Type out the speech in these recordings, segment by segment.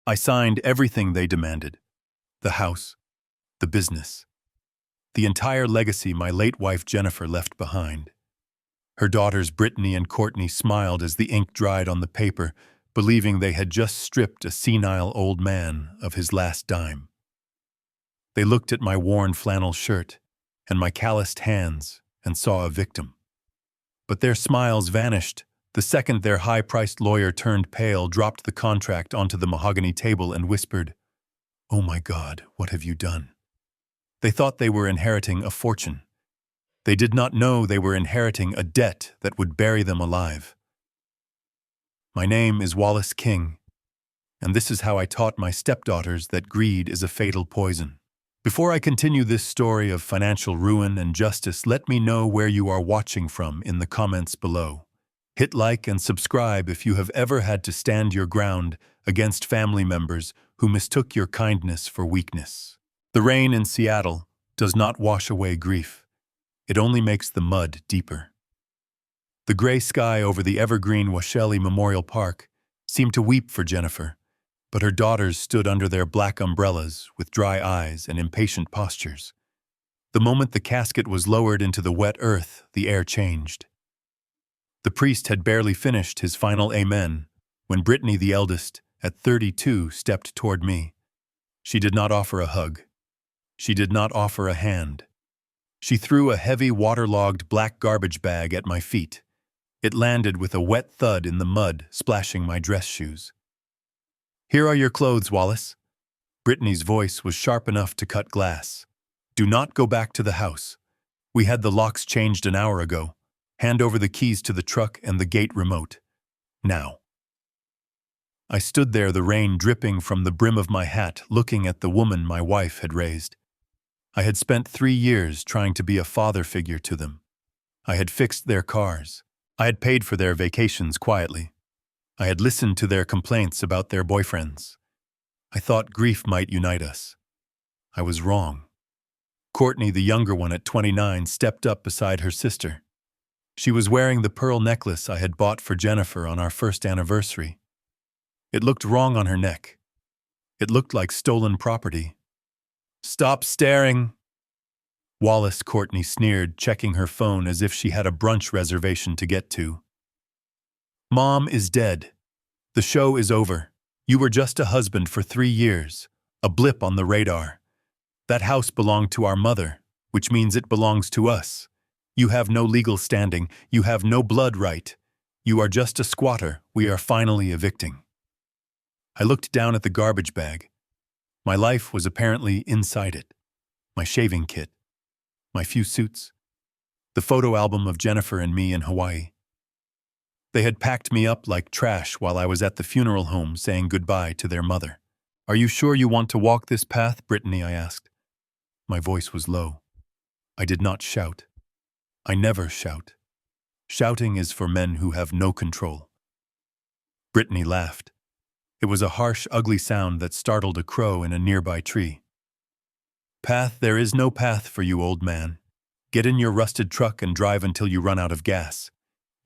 I signed everything they demanded. The house, the business, the entire legacy my late wife Jennifer left behind. Her daughters Brittany and Courtney smiled as the ink dried on the paper, believing they had just stripped a senile old man of his last dime. They looked at my worn flannel shirt and my calloused hands and saw a victim. But their smiles vanished the second their high-priced lawyer turned pale, dropped the contract onto the mahogany table and whispered, "Oh my God, what have you done?" They thought they were inheriting a fortune. They did not know they were inheriting a debt that would bury them alive. My name is Wallace King, and this is how I taught my stepdaughters that greed is a fatal poison. Before I continue this story of financial ruin and justice, let me know where you are watching from in the comments below. Hit like and subscribe if you have ever had to stand your ground against family members who mistook your kindness for weakness. The rain in Seattle does not wash away grief. It only makes the mud deeper. The gray sky over the evergreen Washelli Memorial Park seemed to weep for Jennifer, but her daughters stood under their black umbrellas with dry eyes and impatient postures. The moment the casket was lowered into the wet earth, the air changed. The priest had barely finished his final amen when Brittany, the eldest, at 32, stepped toward me. She did not offer a hug. She did not offer a hand. She threw a heavy, waterlogged black garbage bag at my feet. It landed with a wet thud in the mud, splashing my dress shoes. "Here are your clothes, Wallace." Brittany's voice was sharp enough to cut glass. "Do not go back to the house. We had the locks changed an hour ago. Hand over the keys to the truck and the gate remote. Now." I stood there, the rain dripping from the brim of my hat, looking at the woman my wife had raised. I had spent 3 years trying to be a father figure to them. I had fixed their cars. I had paid for their vacations quietly. I had listened to their complaints about their boyfriends. I thought grief might unite us. I was wrong. Courtney, the younger one at 29, stepped up beside her sister. She was wearing the pearl necklace I had bought for Jennifer on our first anniversary. It looked wrong on her neck. It looked like stolen property. "Stop staring!" Wallace, Courtney sneered, checking her phone as if she had a brunch reservation to get to. "Mom is dead. The show is over. You were just a husband for 3 years, a blip on the radar. That house belonged to our mother, which means it belongs to us. You have no legal standing. You have no blood right. You are just a squatter. We are finally evicting." I looked down at the garbage bag. My life was apparently inside it. My shaving kit. My few suits. The photo album of Jennifer and me in Hawaii. They had packed me up like trash while I was at the funeral home saying goodbye to their mother. "Are you sure you want to walk this path, Brittany?" I asked. My voice was low. I did not shout. I never shout. Shouting is for men who have no control. Brittany laughed. It was a harsh, ugly sound that startled a crow in a nearby tree. "Path, there is no path for you, old man. Get in your rusted truck and drive until you run out of gas.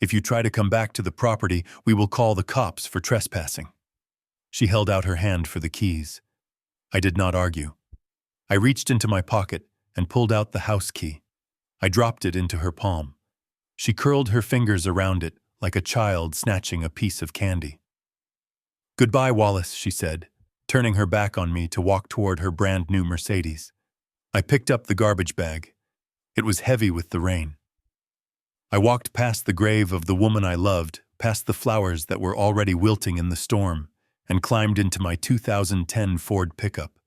If you try to come back to the property, we will call the cops for trespassing." She held out her hand for the keys. I did not argue. I reached into my pocket and pulled out the house key. I dropped it into her palm. She curled her fingers around it like a child snatching a piece of candy. "Goodbye, Wallace," she said, turning her back on me to walk toward her brand-new Mercedes. I picked up the garbage bag. It was heavy with the rain. I walked past the grave of the woman I loved, past the flowers that were already wilting in the storm, and climbed into my 2010 Ford pickup.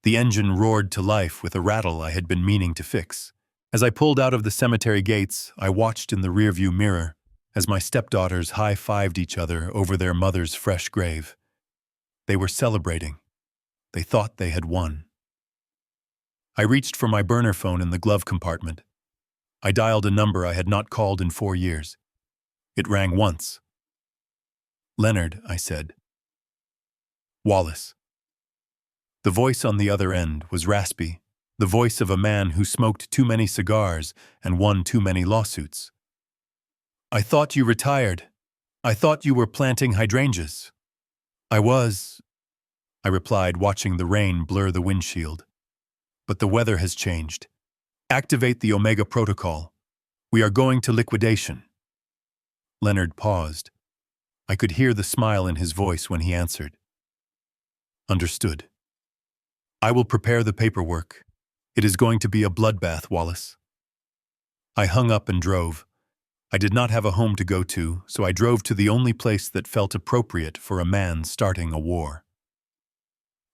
The engine roared to life with a rattle I had been meaning to fix. As I pulled out of the cemetery gates, I watched in the rearview mirror as my stepdaughters high-fived each other over their mother's fresh grave. They were celebrating. They thought they had won. I reached for my burner phone in the glove compartment. I dialed a number I had not called in 4 years. It rang once. "Leonard," I said. "Wallace." The voice on the other end was raspy, the voice of a man who smoked too many cigars and won too many lawsuits. "I thought you retired. I thought you were planting hydrangeas." "I was. I replied, watching the rain blur the windshield. But the weather has changed. Activate the Omega Protocol. We are going to liquidation. Leonard paused. I could hear the smile in his voice when he answered. Understood. I will prepare the paperwork. It is going to be a bloodbath, Wallace. I hung up and drove. I did not have a home to go to, so I drove to the only place that felt appropriate for a man starting a war.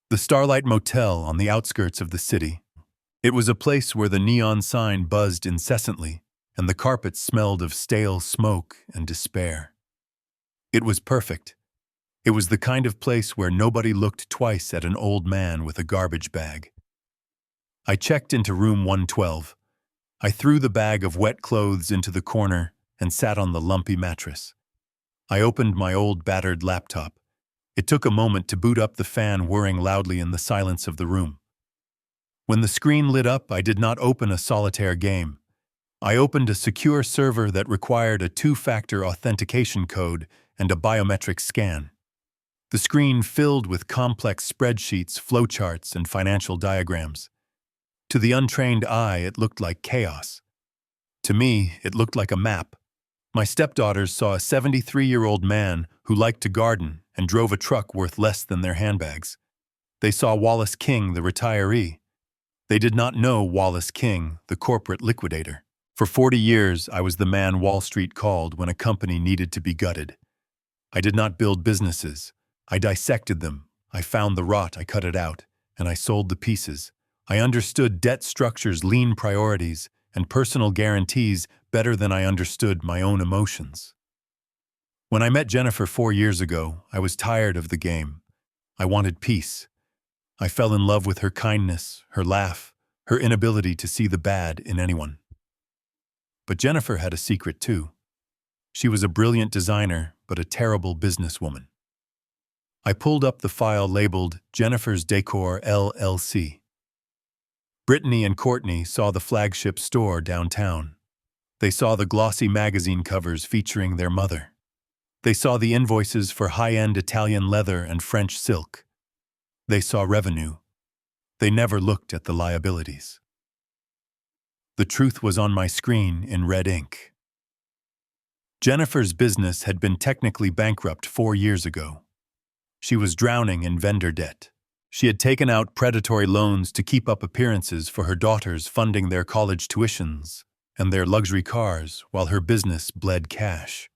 The Starlight Motel on the outskirts of the city. It was a place where the neon sign buzzed incessantly, and the carpet smelled of stale smoke and despair. It was perfect. It was the kind of place where nobody looked twice at an old man with a garbage bag. I checked into room 112. I threw the bag of wet clothes into the corner and sat on the lumpy mattress. I opened my old battered laptop. It took a moment to boot up the fan whirring loudly in the silence of the room. When the screen lit up, I did not open a solitaire game. I opened a secure server that required a two-factor authentication code and a biometric scan. The screen filled with complex spreadsheets, flowcharts, and financial diagrams. To the untrained eye, it looked like chaos. To me, it looked like a map. My stepdaughters saw a 73-year-old man who liked to garden and drove a truck worth less than their handbags. They saw Wallace King, the retiree. They did not know Wallace King, the corporate liquidator. For 40 years, I was the man Wall Street called when a company needed to be gutted. I did not build businesses. I dissected them. I found the rot, I cut it out, and I sold the pieces. I understood debt structures, lean priorities, and personal guarantees better than I understood my own emotions. When I met Jennifer 4 years ago, I was tired of the game. I wanted peace. I fell in love with her kindness, her laugh, her inability to see the bad in anyone. But Jennifer had a secret too. She was a brilliant designer, but a terrible businesswoman. I pulled up the file labeled Jennifer's Decor LLC. Brittany and Courtney saw the flagship store downtown. They saw the glossy magazine covers featuring their mother. They saw the invoices for high-end Italian leather and French silk. They saw revenue. They never looked at the liabilities. The truth was on my screen in red ink. Jennifer's business had been technically bankrupt 4 years ago. She was drowning in vendor debt. She had taken out predatory loans to keep up appearances for her daughters, funding their college tuitions and their luxury cars while her business bled cash.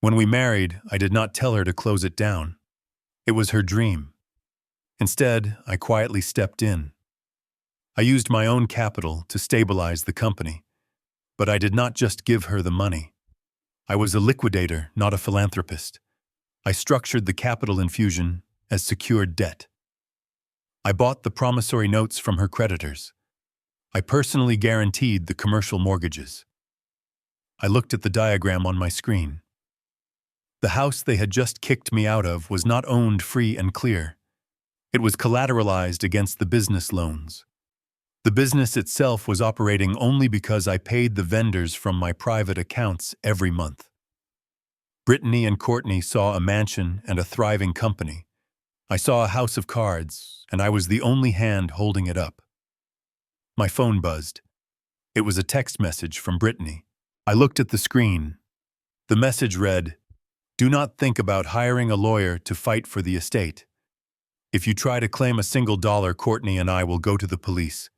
When we married, I did not tell her to close it down. It was her dream. Instead, I quietly stepped in. I used my own capital to stabilize the company, but I did not just give her the money. I was a liquidator, not a philanthropist. I structured the capital infusion as secured debt. I bought the promissory notes from her creditors. I personally guaranteed the commercial mortgages. I looked at the diagram on my screen. The house they had just kicked me out of was not owned free and clear. It was collateralized against the business loans. The business itself was operating only because I paid the vendors from my private accounts every month. Brittany and Courtney saw a mansion and a thriving company. I saw a house of cards, and I was the only hand holding it up. My phone buzzed. It was a text message from Brittany. I looked at the screen. The message read, "Do not think about hiring a lawyer to fight for the estate. If you try to claim a single dollar, Courtney and I will go to the police.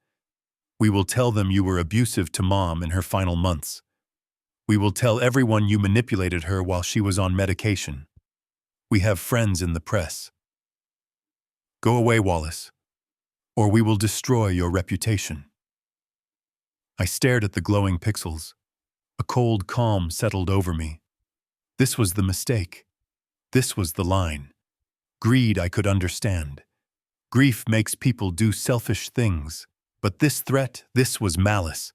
We will tell them you were abusive to Mom in her final months. We will tell everyone you manipulated her while she was on medication. We have friends in the press. Go away, Wallace, or we will destroy your reputation." I stared at the glowing pixels. A cold calm settled over me. This was the mistake. This was the line. Greed I could understand. Grief makes people do selfish things. But this threat, this was malice.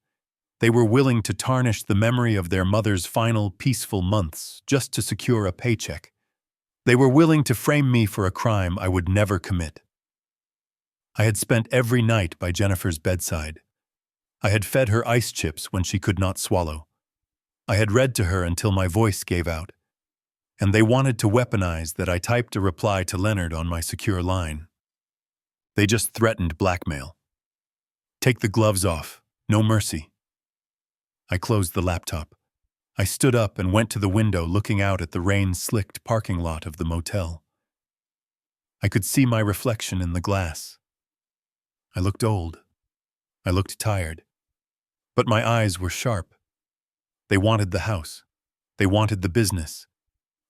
They were willing to tarnish the memory of their mother's final peaceful months just to secure a paycheck. They were willing to frame me for a crime I would never commit. I had spent every night by Jennifer's bedside. I had fed her ice chips when she could not swallow. I had read to her until my voice gave out. And they wanted to weaponize that I typed a reply to Leonard on my secure line. They just threatened blackmail. Take the gloves off. No mercy. I closed the laptop. I stood up and went to the window looking out at the rain-slicked parking lot of the motel. I could see my reflection in the glass. I looked old. I looked tired. But my eyes were sharp. They wanted the house. They wanted the business.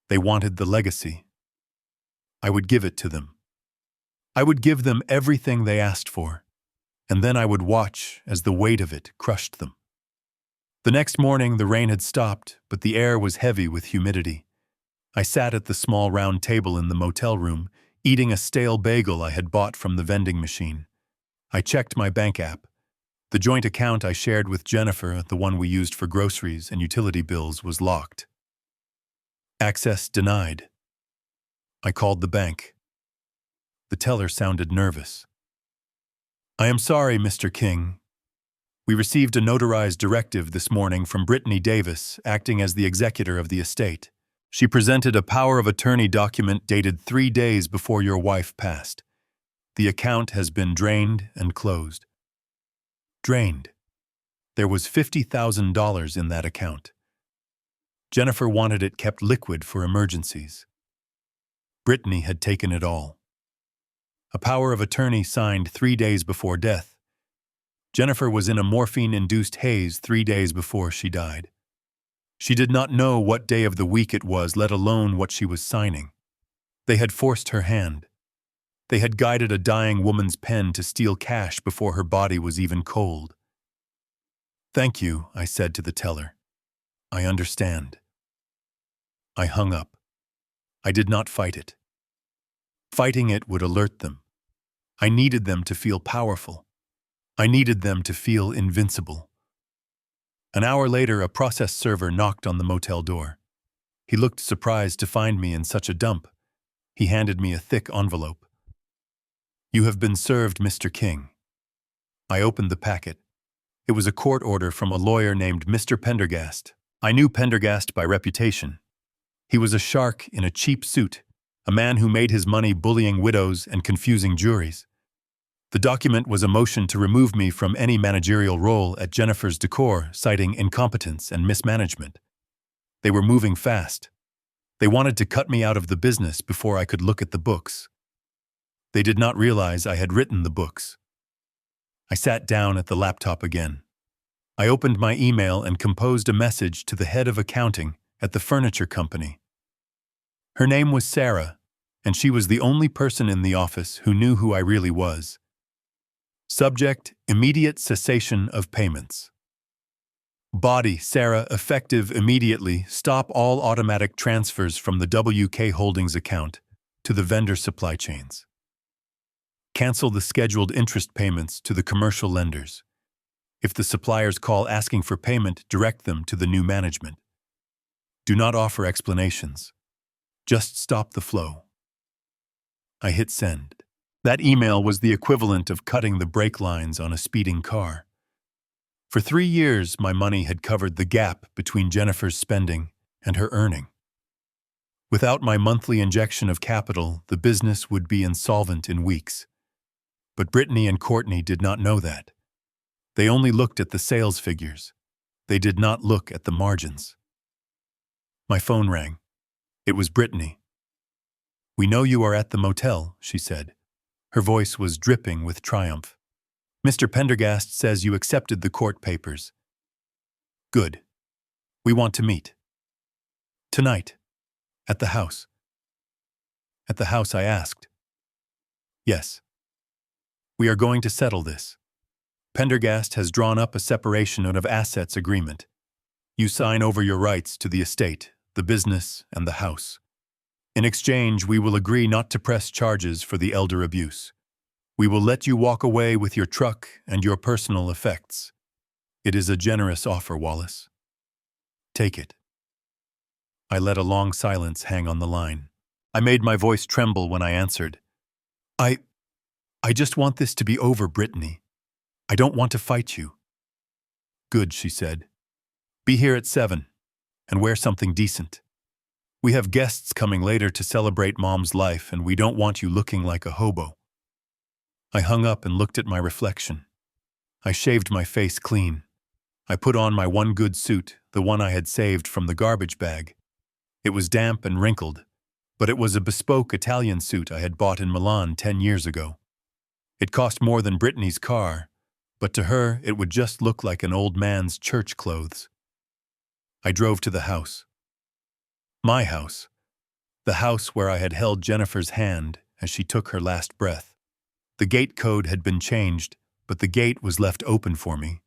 They wanted the legacy. I would give it to them. I would give them everything they asked for, and then I would watch as the weight of it crushed them. The next morning, the rain had stopped, but the air was heavy with humidity. I sat at the small round table in the motel room, eating a stale bagel I had bought from the vending machine. I checked my bank app. The joint account I shared with Jennifer, the one we used for groceries and utility bills, was locked. Access denied. I called the bank. The teller sounded nervous. I am sorry, Mr. King. We received a notarized directive this morning from Brittany Davis, acting as the executor of the estate. She presented a power of attorney document dated 3 days before your wife passed. The account has been drained and closed. Drained. There was $50,000 in that account. Jennifer wanted it kept liquid for emergencies. Brittany had taken it all. A power of attorney signed 3 days before death. Jennifer was in a morphine-induced haze 3 days before she died. She did not know what day of the week it was, let alone what she was signing. They had forced her hand. They had guided a dying woman's pen to steal cash before her body was even cold. Thank you, I said to the teller. I understand. I hung up. I did not fight it. Fighting it would alert them. I needed them to feel powerful. I needed them to feel invincible. An hour later, a process server knocked on the motel door. He looked surprised to find me in such a dump. He handed me a thick envelope. You have been served, Mr. King. I opened the packet. It was a court order from a lawyer named Mr. Pendergast. I knew Pendergast by reputation. He was a shark in a cheap suit, a man who made his money bullying widows and confusing juries. The document was a motion to remove me from any managerial role at Jennifer's Decor, citing incompetence and mismanagement. They were moving fast. They wanted to cut me out of the business before I could look at the books. They did not realize I had written the books. I sat down at the laptop again. I opened my email and composed a message to the head of accounting at the furniture company. Her name was Sarah, and she was the only person in the office who knew who I really was. Subject: immediate cessation of payments. Body: Sarah, effective immediately, stop all automatic transfers from the WK Holdings account to the vendor supply chains. Cancel the scheduled interest payments to the commercial lenders. If the suppliers call asking for payment, direct them to the new management. Do not offer explanations. Just stop the flow. I hit send. That email was the equivalent of cutting the brake lines on a speeding car. For 3 years, my money had covered the gap between Jennifer's spending and her earning. Without my monthly injection of capital, the business would be insolvent in weeks. But Brittany and Courtney did not know that. They only looked at the sales figures. They did not look at the margins. My phone rang. It was Brittany. We know you are at the motel, she said. Her voice was dripping with triumph. Mr. Pendergast says you accepted the court papers. Good. We want to meet. Tonight. At the house. At the house, I asked. Yes. We are going to settle this. Pendergast has drawn up a separation of assets agreement. You sign over your rights to the estate, the business, and the house. In exchange, we will agree not to press charges for the elder abuse. We will let you walk away with your truck and your personal effects. It is a generous offer, Wallace. Take it. I let a long silence hang on the line. I made my voice tremble when I answered. I just want this to be over, Brittany. I don't want to fight you. Good, she said. Be here at 7, and wear something decent. We have guests coming later to celebrate Mom's life, and we don't want you looking like a hobo. I hung up and looked at my reflection. I shaved my face clean. I put on my one good suit, the one I had saved from the garbage bag. It was damp and wrinkled, but it was a bespoke Italian suit I had bought in Milan 10 years ago. It cost more than Brittany's car, but to her it would just look like an old man's church clothes. I drove to the house. My house. The house where I had held Jennifer's hand as she took her last breath. The gate code had been changed, but the gate was left open for me.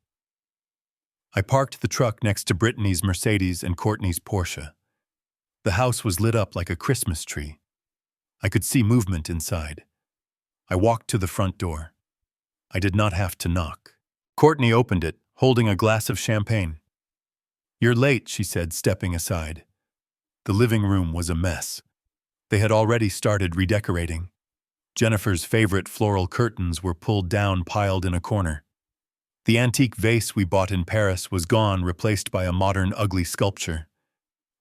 I parked the truck next to Brittany's Mercedes and Courtney's Porsche. The house was lit up like a Christmas tree. I could see movement inside. I walked to the front door. I did not have to knock. Courtney opened it, holding a glass of champagne. "You're late," she said, stepping aside. The living room was a mess. They had already started redecorating. Jennifer's favorite floral curtains were pulled down, piled in a corner. The antique vase we bought in Paris was gone, replaced by a modern, ugly sculpture.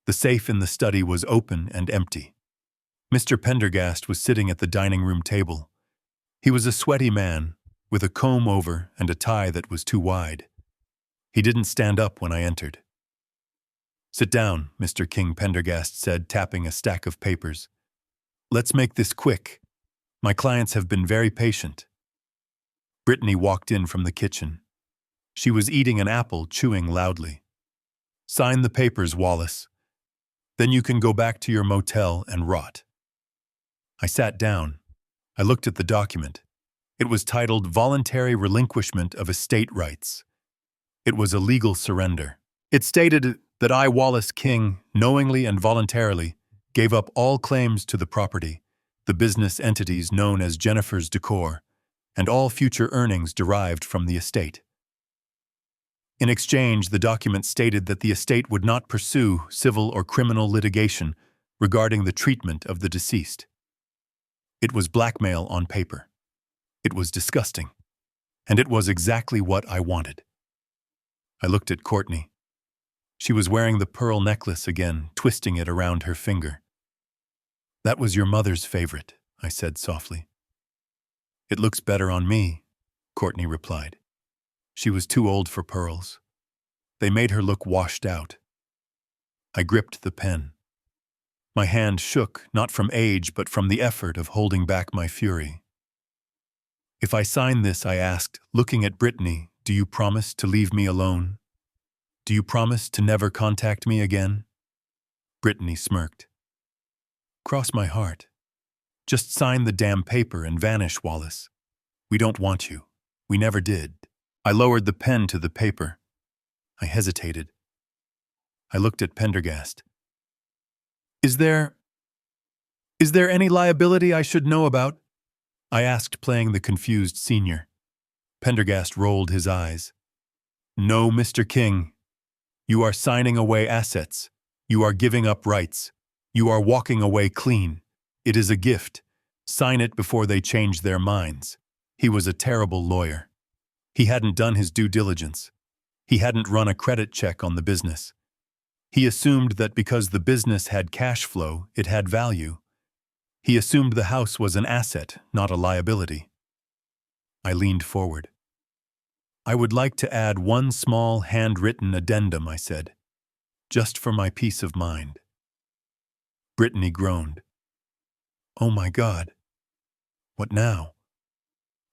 The safe in the study was open and empty. Mr. Pendergast was sitting at the dining room table. He was a sweaty man, with a comb-over and a tie that was too wide. He didn't stand up when I entered. "Sit down," Mr. King Pendergast said, tapping a stack of papers. "Let's make this quick. My clients have been very patient." Brittany walked in from the kitchen. She was eating an apple, chewing loudly. "Sign the papers, Wallace. Then you can go back to your motel and rot." I sat down. I looked at the document. It was titled Voluntary Relinquishment of Estate Rights. It was a legal surrender. It stated that I, Wallace King, knowingly and voluntarily, gave up all claims to the property, the business entities known as Jennifer's Decor, and all future earnings derived from the estate. In exchange, the document stated that the estate would not pursue civil or criminal litigation regarding the treatment of the deceased. It was blackmail on paper. It was disgusting. And it was exactly what I wanted. I looked at Courtney. She was wearing the pearl necklace again, twisting it around her finger. "That was your mother's favorite," I said softly. "It looks better on me," Courtney replied. She was too old for pearls. They made her look washed out. I gripped the pen. My hand shook, not from age, but from the effort of holding back my fury. "If I sign this," I asked, looking at Brittany, "do you promise to leave me alone? Do you promise to never contact me again?" Brittany smirked. "Cross my heart. Just sign the damn paper and vanish, Wallace. We don't want you. We never did." I lowered the pen to the paper. I hesitated. I looked at Pendergast. Is there any liability I should know about?" I asked, playing the confused senior. Pendergast rolled his eyes. "No, Mr. King. You are signing away assets. You are giving up rights. You are walking away clean. It is a gift. Sign it before they change their minds." He was a terrible lawyer. He hadn't done his due diligence. He hadn't run a credit check on the business. He assumed that because the business had cash flow, it had value. He assumed the house was an asset, not a liability. I leaned forward. "I would like to add one small handwritten addendum," I said, "just for my peace of mind." Brittany groaned. "Oh my God. What now?"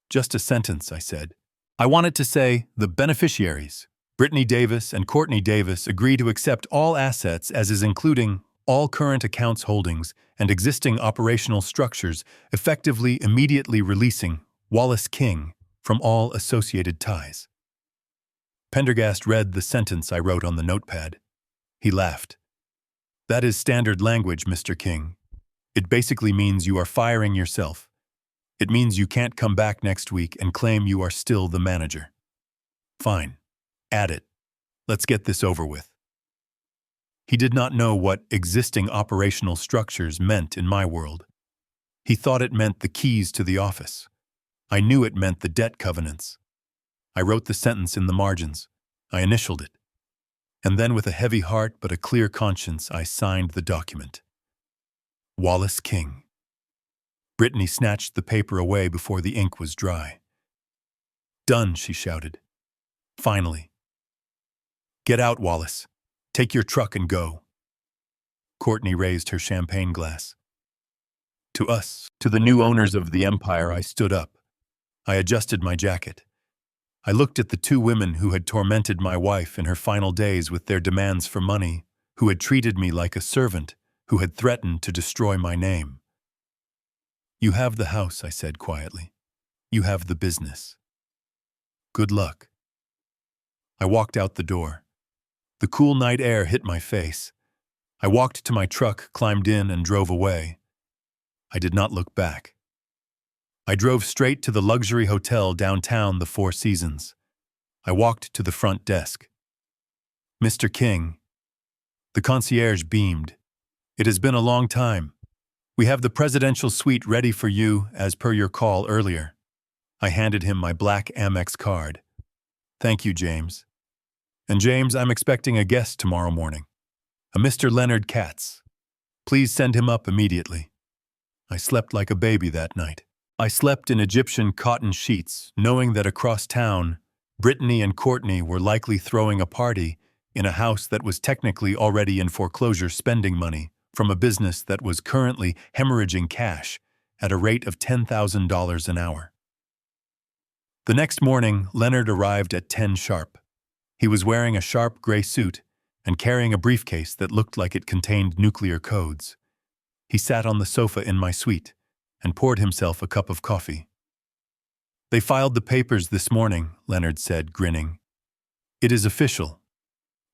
"Just a sentence," I said. "I wanted to say, the beneficiaries, Brittany Davis and Courtney Davis, agree to accept all assets as is, including all current accounts holdings and existing operational structures, effectively immediately releasing Wallace King from all associated ties." Pendergast read the sentence I wrote on the notepad. He laughed. "That is standard language, Mr. King. It basically means you are firing yourself. It means you can't come back next week and claim you are still the manager." "Fine. Add it. Let's get this over with." He did not know what existing operational structures meant in my world. He thought it meant the keys to the office. I knew it meant the debt covenants. I wrote the sentence in the margins. I initialed it. And then, with a heavy heart but a clear conscience, I signed the document. Wallace King. Brittany snatched the paper away before the ink was dry. Done, she shouted. Finally. Get out, Wallace. Take your truck and go. Courtney raised her champagne glass. To us, to the new owners of the empire, I stood up. I adjusted my jacket. I looked at the two women who had tormented my wife in her final days with their demands for money, who had treated me like a servant, who had threatened to destroy my name. You have the house, I said quietly. You have the business. Good luck. I walked out the door. The cool night air hit my face. I walked to my truck, climbed in, and drove away. I did not look back. I drove straight to the luxury hotel downtown, the Four Seasons. I walked to the front desk. Mr. King. The concierge beamed. It has been a long time. We have the presidential suite ready for you, as per your call earlier. I handed him my black Amex card. Thank you, James. And James, I'm expecting a guest tomorrow morning. A Mr. Leonard Katz. Please send him up immediately. I slept like a baby that night. I slept in Egyptian cotton sheets, knowing that across town, Brittany and Courtney were likely throwing a party in a house that was technically already in foreclosure, spending money from a business that was currently hemorrhaging cash at a rate of $10,000 an hour. The next morning, Leonard arrived at 10 sharp. He was wearing a sharp gray suit and carrying a briefcase that looked like it contained nuclear codes. He sat on the sofa in my suite and poured himself a cup of coffee. They filed the papers this morning, Leonard said, grinning. It is official.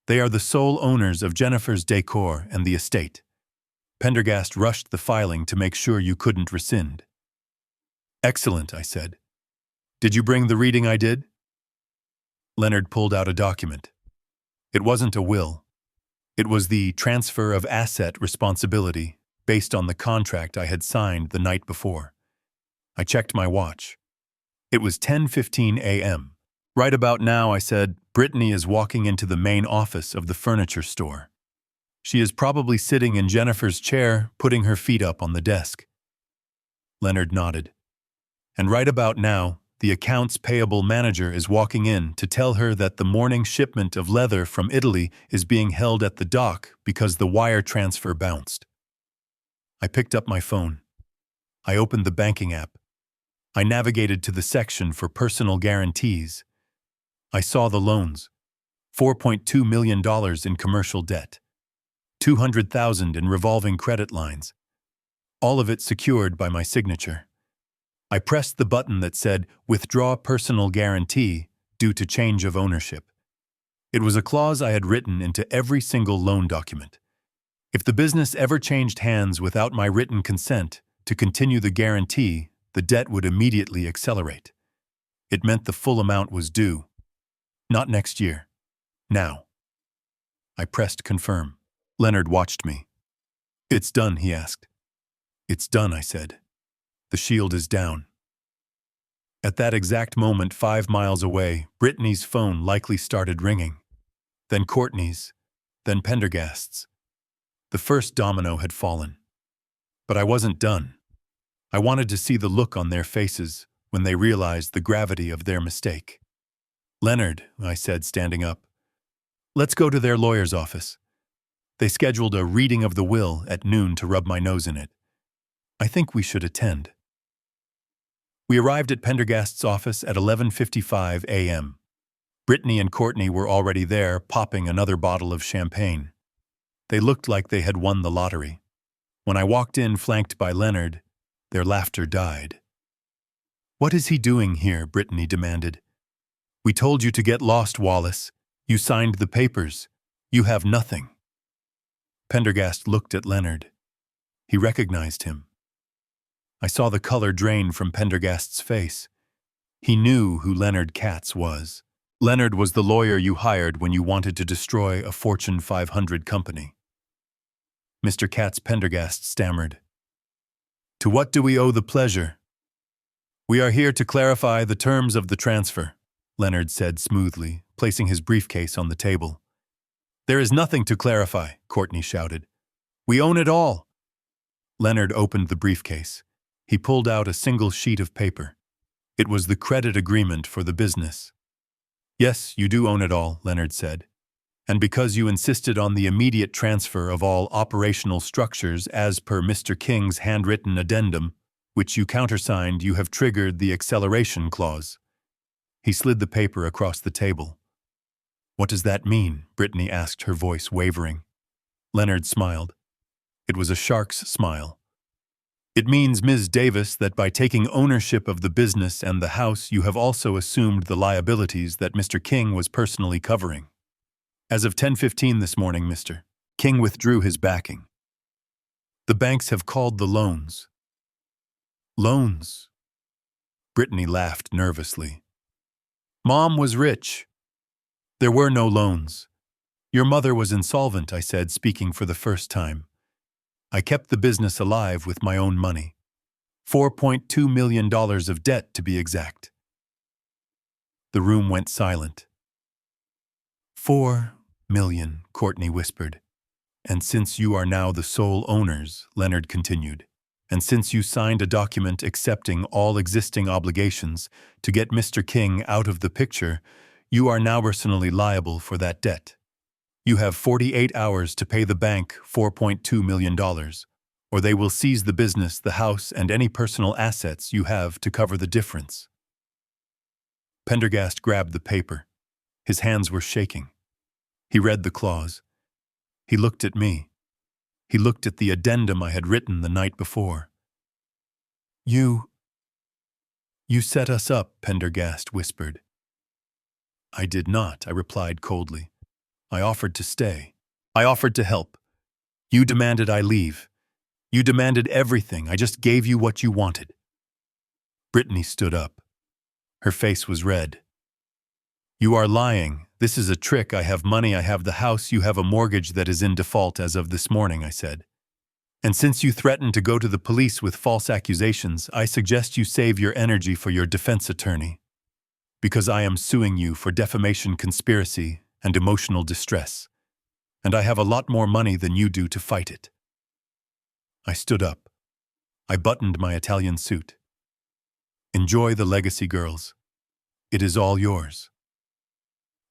They are the sole owners of Jennifer's Decor and the estate. Pendergast rushed the filing to make sure you couldn't rescind. Excellent, I said. Did you bring the reading I did? Leonard pulled out a document. It wasn't a will. It was the transfer of asset responsibility based on the contract I had signed the night before. I checked my watch. It was 10:15 a.m. Right about now, I said, Brittany is walking into the main office of the furniture store. She is probably sitting in Jennifer's chair, putting her feet up on the desk. Leonard nodded. And right about now, the accounts payable manager is walking in to tell her that the morning shipment of leather from Italy is being held at the dock because the wire transfer bounced. I picked up my phone. I opened the banking app. I navigated to the section for personal guarantees. I saw the loans. $4.2 million in commercial debt. $200,000 in revolving credit lines. All of it secured by my signature. I pressed the button that said, Withdraw personal guarantee due to change of ownership. It was a clause I had written into every single loan document. If the business ever changed hands without my written consent to continue the guarantee, the debt would immediately accelerate. It meant the full amount was due. Not next year. Now. I pressed confirm. Leonard watched me. It's done, he asked. It's done, I said. The shield is down. At that exact moment, 5 miles away, Brittany's phone likely started ringing. Then Courtney's, then Pendergast's. The first domino had fallen. But I wasn't done. I wanted to see the look on their faces when they realized the gravity of their mistake. Leonard, I said, standing up, let's go to their lawyer's office. They scheduled a reading of the will at noon to rub my nose in it. I think we should attend. We arrived at Pendergast's office at 11:55 a.m. Brittany and Courtney were already there, popping another bottle of champagne. They looked like they had won the lottery. When I walked in, flanked by Leonard, their laughter died. What is he doing here? Brittany demanded. We told you to get lost, Wallace. You signed the papers. You have nothing. Pendergast looked at Leonard. He recognized him. I saw the color drain from Pendergast's face. He knew who Leonard Katz was. Leonard was the lawyer you hired when you wanted to destroy a Fortune 500 company. Mr. Katz, Pendergast stammered. To what do we owe the pleasure? We are here to clarify the terms of the transfer, Leonard said smoothly, placing his briefcase on the table. There is nothing to clarify, Courtney shouted. We own it all. Leonard opened the briefcase. He pulled out a single sheet of paper. It was the credit agreement for the business. "Yes, you do own it all," Leonard said. "And because you insisted on the immediate transfer of all operational structures as per Mr. King's handwritten addendum, which you countersigned, you have triggered the acceleration clause." He slid the paper across the table. "What does that mean?" Brittany asked, her voice wavering. Leonard smiled. It was a shark's smile. "It means, Ms. Davis, that by taking ownership of the business and the house, you have also assumed the liabilities that Mr. King was personally covering. As of 10:15 this morning, Mr. King withdrew his backing. The banks have called the loans." "Loans?" Brittany laughed nervously. "Mom was rich. There were no loans. Your mother was insolvent," I said, speaking for the first time. "I kept the business alive with my own money. $4.2 million of debt, to be exact." The room went silent. "4 million," Courtney whispered. "And since you are now the sole owners," Leonard continued, "and since you signed a document accepting all existing obligations to get Mr. King out of the picture, you are now personally liable for that debt. You have 48 hours to pay the bank $4.2 million, or they will seize the business, the house, and any personal assets you have to cover the difference." Pendergast grabbed the paper. His hands were shaking. He read the clause. He looked at me. He looked at the addendum I had written the night before. You set us up," Pendergast whispered. "I did not," I replied coldly. "I offered to stay. I offered to help. You demanded I leave. You demanded everything. I just gave you what you wanted." Brittany stood up. Her face was red. "You are lying. This is a trick. I have money. I have the house. You have a mortgage that is in default as of this morning," I said. "And since you threatened to go to the police with false accusations, I suggest you save your energy for your defense attorney. Because I am suing you for defamation, conspiracy, and emotional distress. And I have a lot more money than you do to fight it." I stood up. I buttoned my Italian suit. "Enjoy the legacy, girls. It is all yours."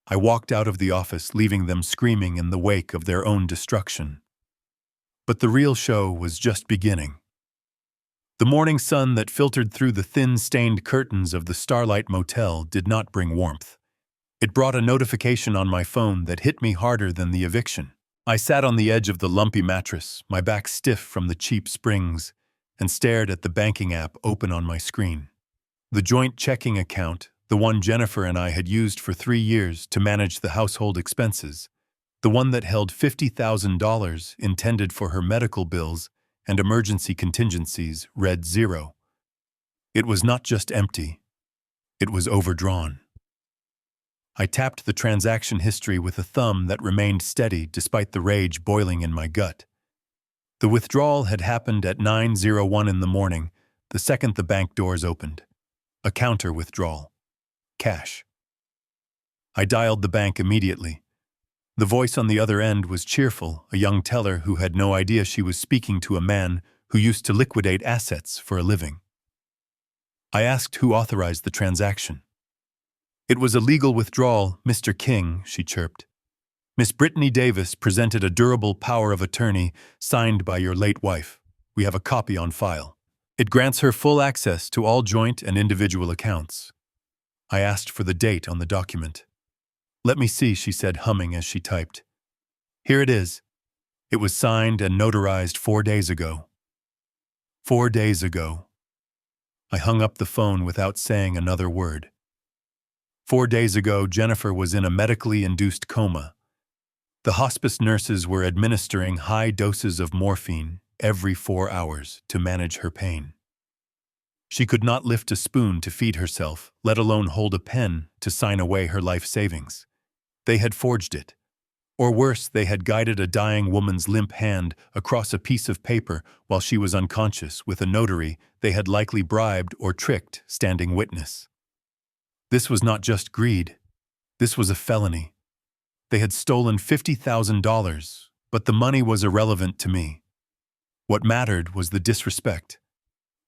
I walked out of the office, leaving them screaming in the wake of their own destruction. But the real show was just beginning. The morning sun that filtered through the thin, stained curtains of the Starlight Motel did not bring warmth. It brought a notification on my phone that hit me harder than the eviction. I sat on the edge of the lumpy mattress, my back stiff from the cheap springs, and stared at the banking app open on my screen. The joint checking account, the one Jennifer and I had used for 3 years to manage the household expenses, the one that held $50,000 intended for her medical bills and emergency contingencies, read 0. It was not just empty, it was overdrawn. I tapped the transaction history with a thumb that remained steady despite the rage boiling in my gut. The withdrawal had happened at 9:01 in the morning, the second the bank doors opened. A counter withdrawal. Cash. I dialed the bank immediately. The voice on the other end was cheerful, a young teller who had no idea she was speaking to a man who used to liquidate assets for a living. I asked who authorized the transaction. "It was a legal withdrawal, Mr. King," she chirped. "Miss Brittany Davis presented a durable power of attorney signed by your late wife. We have a copy on file. It grants her full access to all joint and individual accounts." I asked for the date on the document. "Let me see," she said, humming as she typed. "Here it is. It was signed and notarized 4 days ago." 4 days ago. I hung up the phone without saying another word. 4 days ago, Jennifer was in a medically induced coma. The hospice nurses were administering high doses of morphine every 4 hours to manage her pain. She could not lift a spoon to feed herself, let alone hold a pen to sign away her life savings. They had forged it. Or worse, they had guided a dying woman's limp hand across a piece of paper while she was unconscious with a notary they had likely bribed or tricked standing witness. This was not just greed. This was a felony. They had stolen $50,000, but the money was irrelevant to me. What mattered was the disrespect.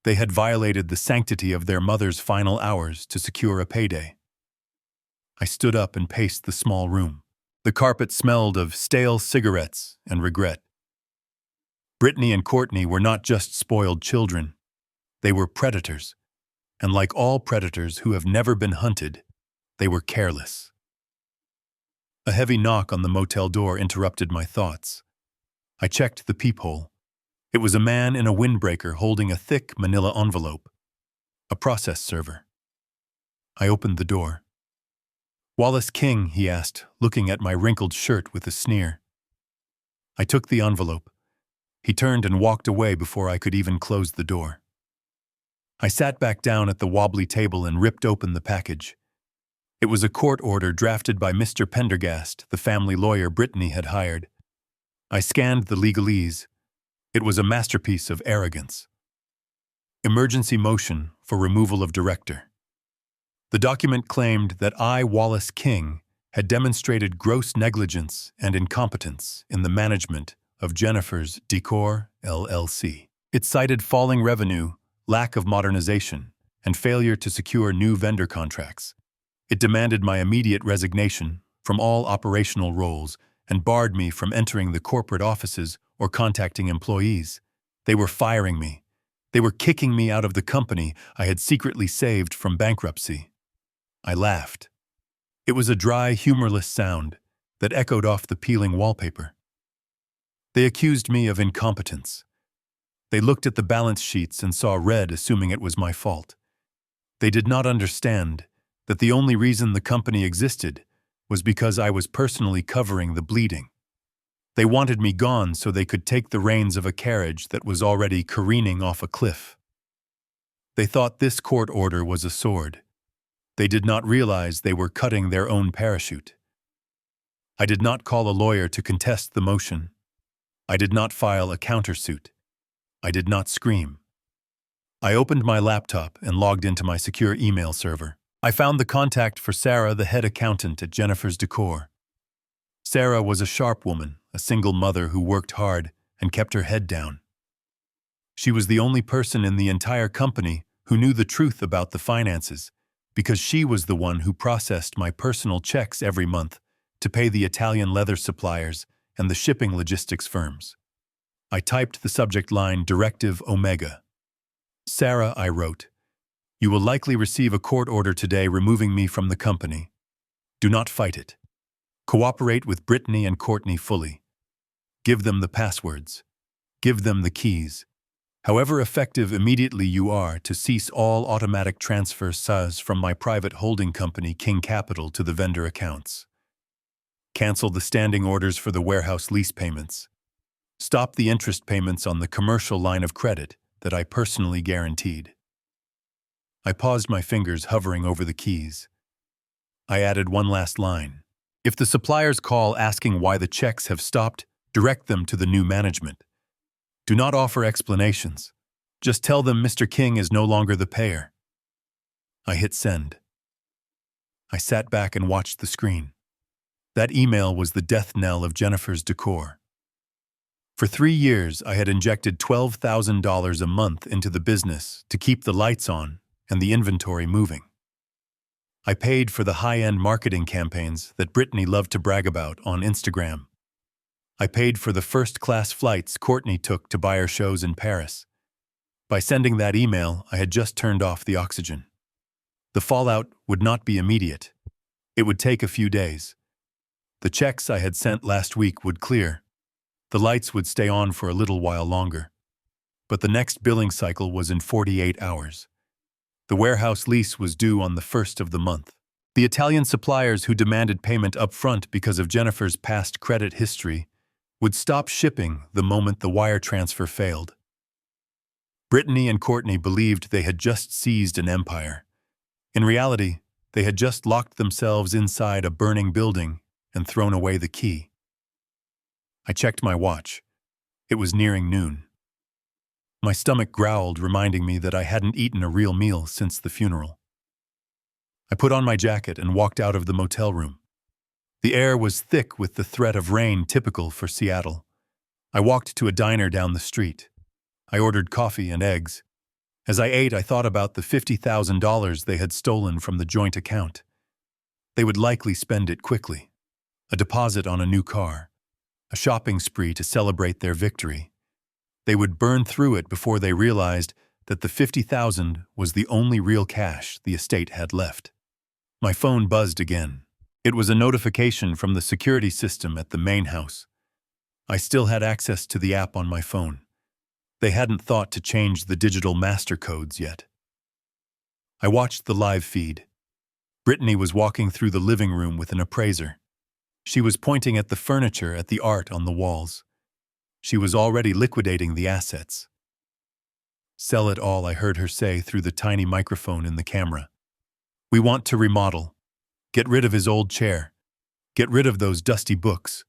They had violated the sanctity of their mother's final hours to secure a payday. I stood up and paced the small room. The carpet smelled of stale cigarettes and regret. Brittany and Courtney were not just spoiled children. They were predators. And like all predators who have never been hunted, they were careless. A heavy knock on the motel door interrupted my thoughts. I checked the peephole. It was a man in a windbreaker holding a thick manila envelope. A process server. I opened the door. "Wallace King," he asked, looking at my wrinkled shirt with a sneer. I took the envelope. He turned and walked away before I could even close the door. I sat back down at the wobbly table and ripped open the package. It was a court order drafted by Mr. Pendergast, the family lawyer Brittany had hired. I scanned the legalese. It was a masterpiece of arrogance. Emergency motion for removal of director. The document claimed that I, Wallace King, had demonstrated gross negligence and incompetence in the management of Jennifer's Decor, LLC. It cited falling revenue, lack of modernization, and failure to secure new vendor contracts. It demanded my immediate resignation from all operational roles and barred me from entering the corporate offices or contacting employees. They were firing me. They were kicking me out of the company I had secretly saved from bankruptcy. I laughed. It was a dry, humorless sound that echoed off the peeling wallpaper. They accused me of incompetence. They looked at the balance sheets and saw red, assuming it was my fault. They did not understand that the only reason the company existed was because I was personally covering the bleeding. They wanted me gone so they could take the reins of a carriage that was already careening off a cliff. They thought this court order was a sword. They did not realize they were cutting their own parachute. I did not call a lawyer to contest the motion. I did not file a countersuit. I did not scream. I opened my laptop and logged into my secure email server. I found the contact for Sarah, the head accountant at Jennifer's Decor. Sarah was a sharp woman, a single mother who worked hard and kept her head down. She was the only person in the entire company who knew the truth about the finances, because she was the one who processed my personal checks every month to pay the Italian leather suppliers and the shipping logistics firms. I typed the subject line Directive Omega. "Sarah," I wrote, "you will likely receive a court order today removing me from the company. Do not fight it. Cooperate with Brittany and Courtney fully. Give them the passwords. Give them the keys. However effective immediately you are to cease all automatic transfers from my private holding company King Capital to the vendor accounts. Cancel the standing orders for the warehouse lease payments. Stop the interest payments on the commercial line of credit that I personally guaranteed." I paused, my fingers hovering over the keys. I added one last line. "If the suppliers call asking why the checks have stopped, direct them to the new management. Do not offer explanations. Just tell them Mr. King is no longer the payer." I hit send. I sat back and watched the screen. That email was the death knell of Jennifer's Decor. For 3 years, I had injected $12,000 a month into the business to keep the lights on and the inventory moving. I paid for the high-end marketing campaigns that Brittany loved to brag about on Instagram. I paid for the first-class flights Courtney took to buyer shows in Paris. By sending that email, I had just turned off the oxygen. The fallout would not be immediate. It would take a few days. The checks I had sent last week would clear. The lights would stay on for a little while longer. But the next billing cycle was in 48 hours. The warehouse lease was due on the 1st of the month. The Italian suppliers who demanded payment up front because of Jennifer's past credit history would stop shipping the moment the wire transfer failed. Brittany and Courtney believed they had just seized an empire. In reality, they had just locked themselves inside a burning building and thrown away the key. I checked my watch. It was nearing noon. My stomach growled, reminding me that I hadn't eaten a real meal since the funeral. I put on my jacket and walked out of the motel room. The air was thick with the threat of rain typical for Seattle. I walked to a diner down the street. I ordered coffee and eggs. As I ate, I thought about the $50,000 they had stolen from the joint account. They would likely spend it quickly. A deposit on a new car. A shopping spree to celebrate their victory. They would burn through it before they realized that the $50,000 was the only real cash the estate had left. My phone buzzed again. It was a notification from the security system at the main house. I still had access to the app on my phone. They hadn't thought to change the digital master codes yet. I watched the live feed. Brittany was walking through the living room with an appraiser. She was pointing at the furniture, at the art on the walls. She was already liquidating the assets. "Sell it all," I heard her say through the tiny microphone in the camera. "We want to remodel. Get rid of his old chair. Get rid of those dusty books.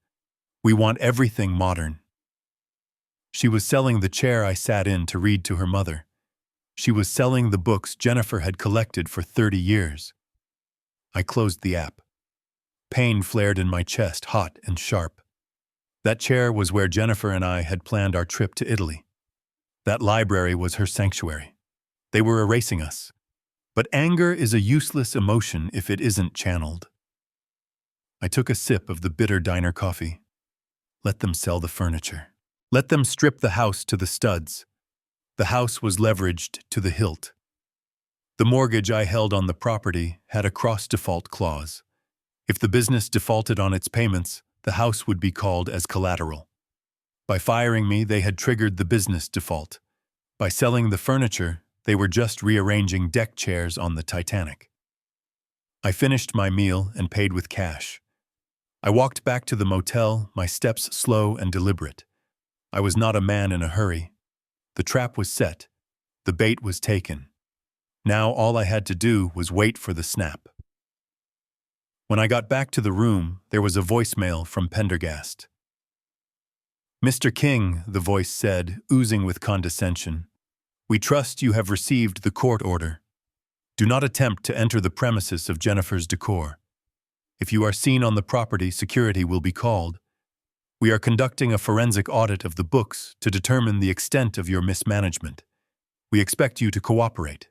We want everything modern." She was selling the chair I sat in to read to her mother. She was selling the books Jennifer had collected for 30 years. I closed the app. Pain flared in my chest, hot and sharp. That chair was where Jennifer and I had planned our trip to Italy. That library was her sanctuary. They were erasing us. But anger is a useless emotion if it isn't channeled. I took a sip of the bitter diner coffee. Let them sell the furniture. Let them strip the house to the studs. The house was leveraged to the hilt. The mortgage I held on the property had a cross-default clause. If the business defaulted on its payments, the house would be called as collateral. By firing me, they had triggered the business default. By selling the furniture, they were just rearranging deck chairs on the Titanic. I finished my meal and paid with cash. I walked back to the motel, my steps slow and deliberate. I was not a man in a hurry. The trap was set. The bait was taken. Now all I had to do was wait for the snap. When I got back to the room, there was a voicemail from Pendergast. "Mr. King," the voice said, oozing with condescension, "we trust you have received the court order. Do not attempt to enter the premises of Jennifer's decor. If you are seen on the property, security will be called. We are conducting a forensic audit of the books to determine the extent of your mismanagement. We expect you to cooperate."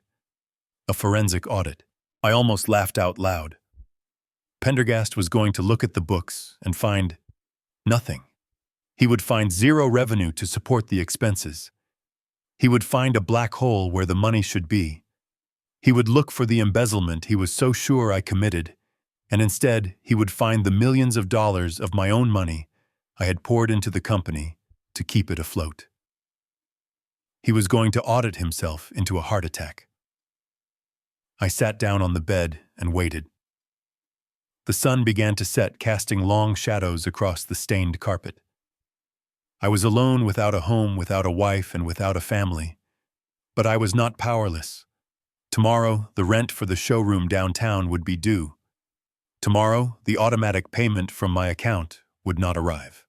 A forensic audit. I almost laughed out loud. Pendergast was going to look at the books and find nothing. He would find zero revenue to support the expenses. He would find a black hole where the money should be. He would look for the embezzlement he was so sure I committed, and instead he would find the millions of dollars of my own money I had poured into the company to keep it afloat. He was going to audit himself into a heart attack. I sat down on the bed and waited. The sun began to set, casting long shadows across the stained carpet. I was alone, without a home, without a wife, and without a family. But I was not powerless. Tomorrow, the rent for the showroom downtown would be due. Tomorrow, the automatic payment from my account would not arrive.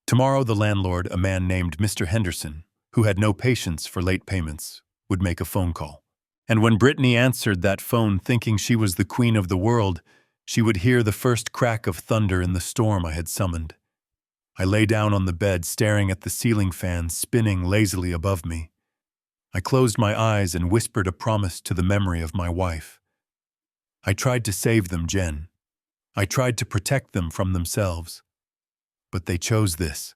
Tomorrow, the landlord, a man named Mr. Henderson, who had no patience for late payments, would make a phone call. And when Brittany answered that phone thinking she was the queen of the world, she would hear the first crack of thunder in the storm I had summoned. I lay down on the bed, staring at the ceiling fan spinning lazily above me. I closed my eyes and whispered a promise to the memory of my wife. I tried to save them, Jen. I tried to protect them from themselves. But they chose this.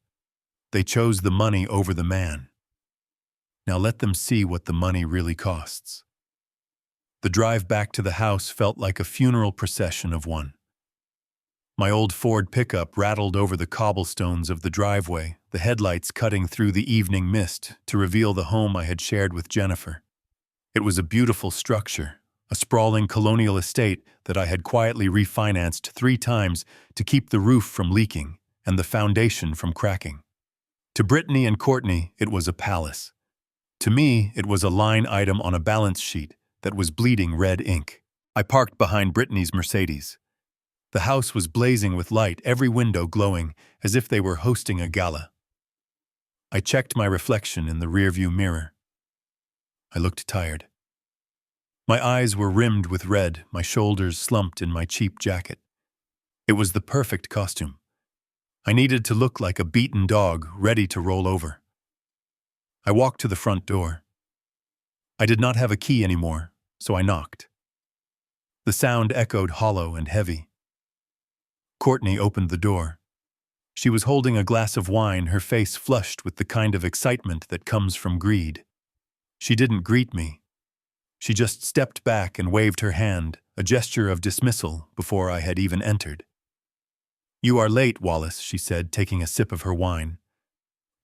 They chose the money over the man. Now let them see what the money really costs. The drive back to the house felt like a funeral procession of one. My old Ford pickup rattled over the cobblestones of the driveway, the headlights cutting through the evening mist to reveal the home I had shared with Jennifer. It was a beautiful structure, a sprawling colonial estate that I had quietly refinanced 3 times to keep the roof from leaking and the foundation from cracking. To Brittany and Courtney, it was a palace. To me, it was a line item on a balance sheet that was bleeding red ink. I parked behind Brittany's Mercedes. The house was blazing with light, every window glowing, as if they were hosting a gala. I checked my reflection in the rearview mirror. I looked tired. My eyes were rimmed with red, my shoulders slumped in my cheap jacket. It was the perfect costume. I needed to look like a beaten dog, ready to roll over. I walked to the front door. I did not have a key anymore, so I knocked. The sound echoed hollow and heavy. Courtney opened the door. She was holding a glass of wine, her face flushed with the kind of excitement that comes from greed. She didn't greet me. She just stepped back and waved her hand, a gesture of dismissal, before I had even entered. "You are late, Wallace," she said, taking a sip of her wine.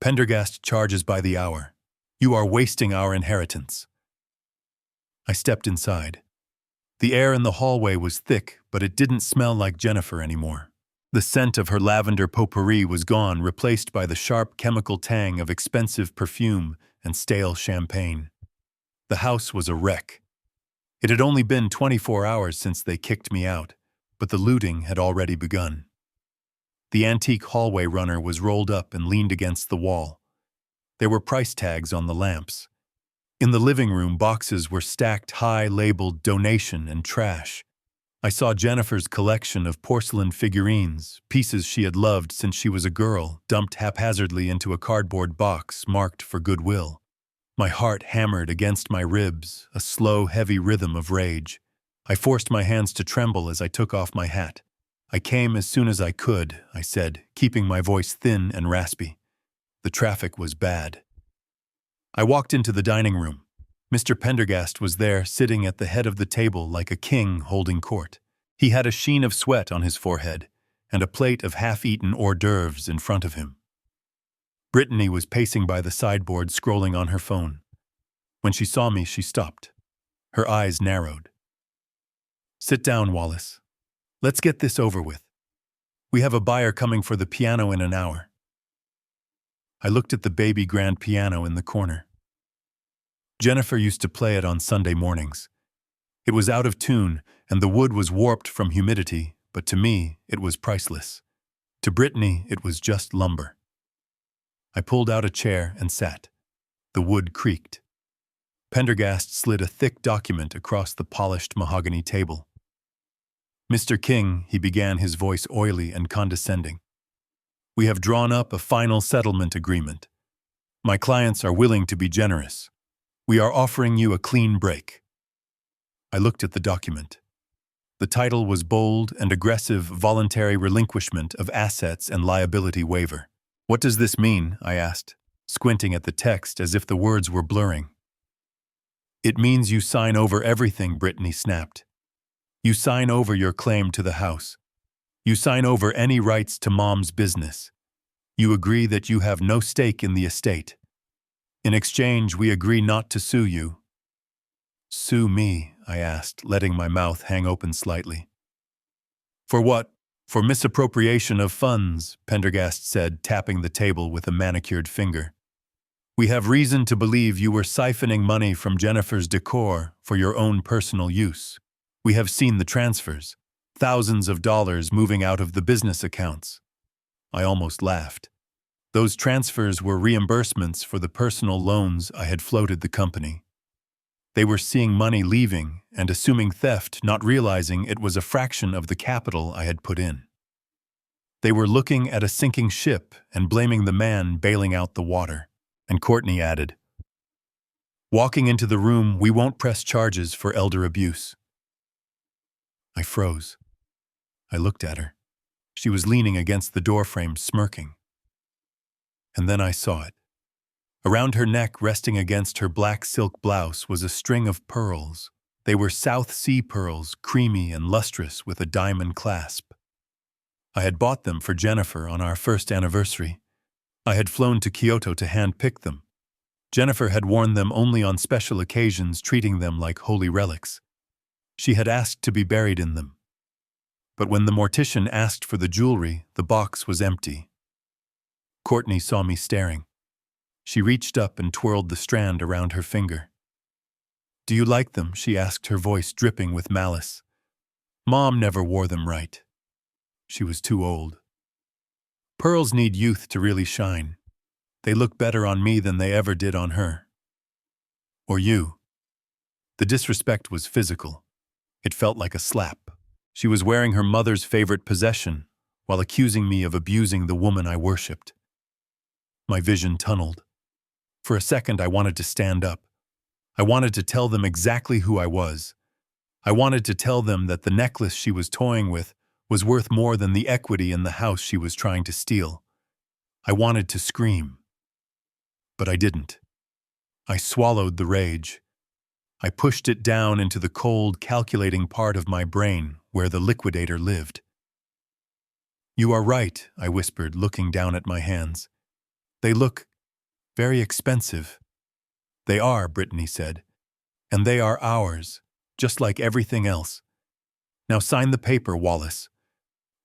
"Pendergast charges by the hour. You are wasting our inheritance." I stepped inside. The air in the hallway was thick, but it didn't smell like Jennifer anymore. The scent of her lavender potpourri was gone, replaced by the sharp chemical tang of expensive perfume and stale champagne. The house was a wreck. It had only been 24 hours since they kicked me out, but the looting had already begun. The antique hallway runner was rolled up and leaned against the wall. There were price tags on the lamps. In the living room, boxes were stacked high, labeled donation and trash. I saw Jennifer's collection of porcelain figurines, pieces she had loved since she was a girl, dumped haphazardly into a cardboard box marked for Goodwill. My heart hammered against my ribs, a slow, heavy rhythm of rage. I forced my hands to tremble as I took off my hat. "I came as soon as I could," I said, keeping my voice thin and raspy. The traffic was bad. I walked into the dining room. Mr. Pendergast was there, sitting at the head of the table like a king holding court. He had a sheen of sweat on his forehead and a plate of half-eaten hors d'oeuvres in front of him. Brittany was pacing by the sideboard, scrolling on her phone. When she saw me, she stopped. Her eyes narrowed. "Sit down, Wallace. Let's get this over with. We have a buyer coming for the piano in an hour." I looked at the baby grand piano in the corner. Jennifer used to play it on Sunday mornings. It was out of tune, and the wood was warped from humidity, but to me, it was priceless. To Brittany, it was just lumber. I pulled out a chair and sat. The wood creaked. Pendergast slid a thick document across the polished mahogany table. "Mr. King," he began, his voice oily and condescending, "we have drawn up a final settlement agreement. My clients are willing to be generous. We are offering you a clean break." I looked at the document. The title was bold and aggressive: Voluntary Relinquishment of Assets and Liability Waiver. "What does this mean?" I asked, squinting at the text as if the words were blurring. "It means you sign over everything," Brittany snapped. "You sign over your claim to the house. You sign over any rights to Mom's business. You agree that you have no stake in the estate. In exchange, we agree not to sue you." "Sue me?" I asked, letting my mouth hang open slightly. "For what? For misappropriation of funds," Pendergast said, tapping the table with a manicured finger. "We have reason to believe you were siphoning money from Jennifer's decor for your own personal use. We have seen the transfers, thousands of dollars moving out of the business accounts." I almost laughed. Those transfers were reimbursements for the personal loans I had floated the company. They were seeing money leaving and assuming theft, not realizing it was a fraction of the capital I had put in. They were looking at a sinking ship and blaming the man bailing out the water. And Courtney added, "Walking into the room, we won't press charges for elder abuse." I froze. I looked at her. She was leaning against the doorframe, smirking. And then I saw it. Around her neck, resting against her black silk blouse, was a string of pearls. They were South Sea pearls, creamy and lustrous with a diamond clasp. I had bought them for Jennifer on our first anniversary. I had flown to Kyoto to hand-pick them. Jennifer had worn them only on special occasions, treating them like holy relics. She had asked to be buried in them. But when the mortician asked for the jewelry, the box was empty. Courtney saw me staring. She reached up and twirled the strand around her finger. "Do you like them?" she asked, her voice dripping with malice. "Mom never wore them right. She was too old. Pearls need youth to really shine. They look better on me than they ever did on her. Or you." The disrespect was physical. It felt like a slap. She was wearing her mother's favorite possession while accusing me of abusing the woman I worshipped. My vision tunneled. For a second, I wanted to stand up. I wanted to tell them exactly who I was. I wanted to tell them that the necklace she was toying with was worth more than the equity in the house she was trying to steal. I wanted to scream. But I didn't. I swallowed the rage. I pushed it down into the cold, calculating part of my brain where the liquidator lived. "You are right," I whispered, looking down at my hands. "They look very expensive." "They are," Brittany said. "And they are ours, just like everything else. Now sign the paper, Wallace.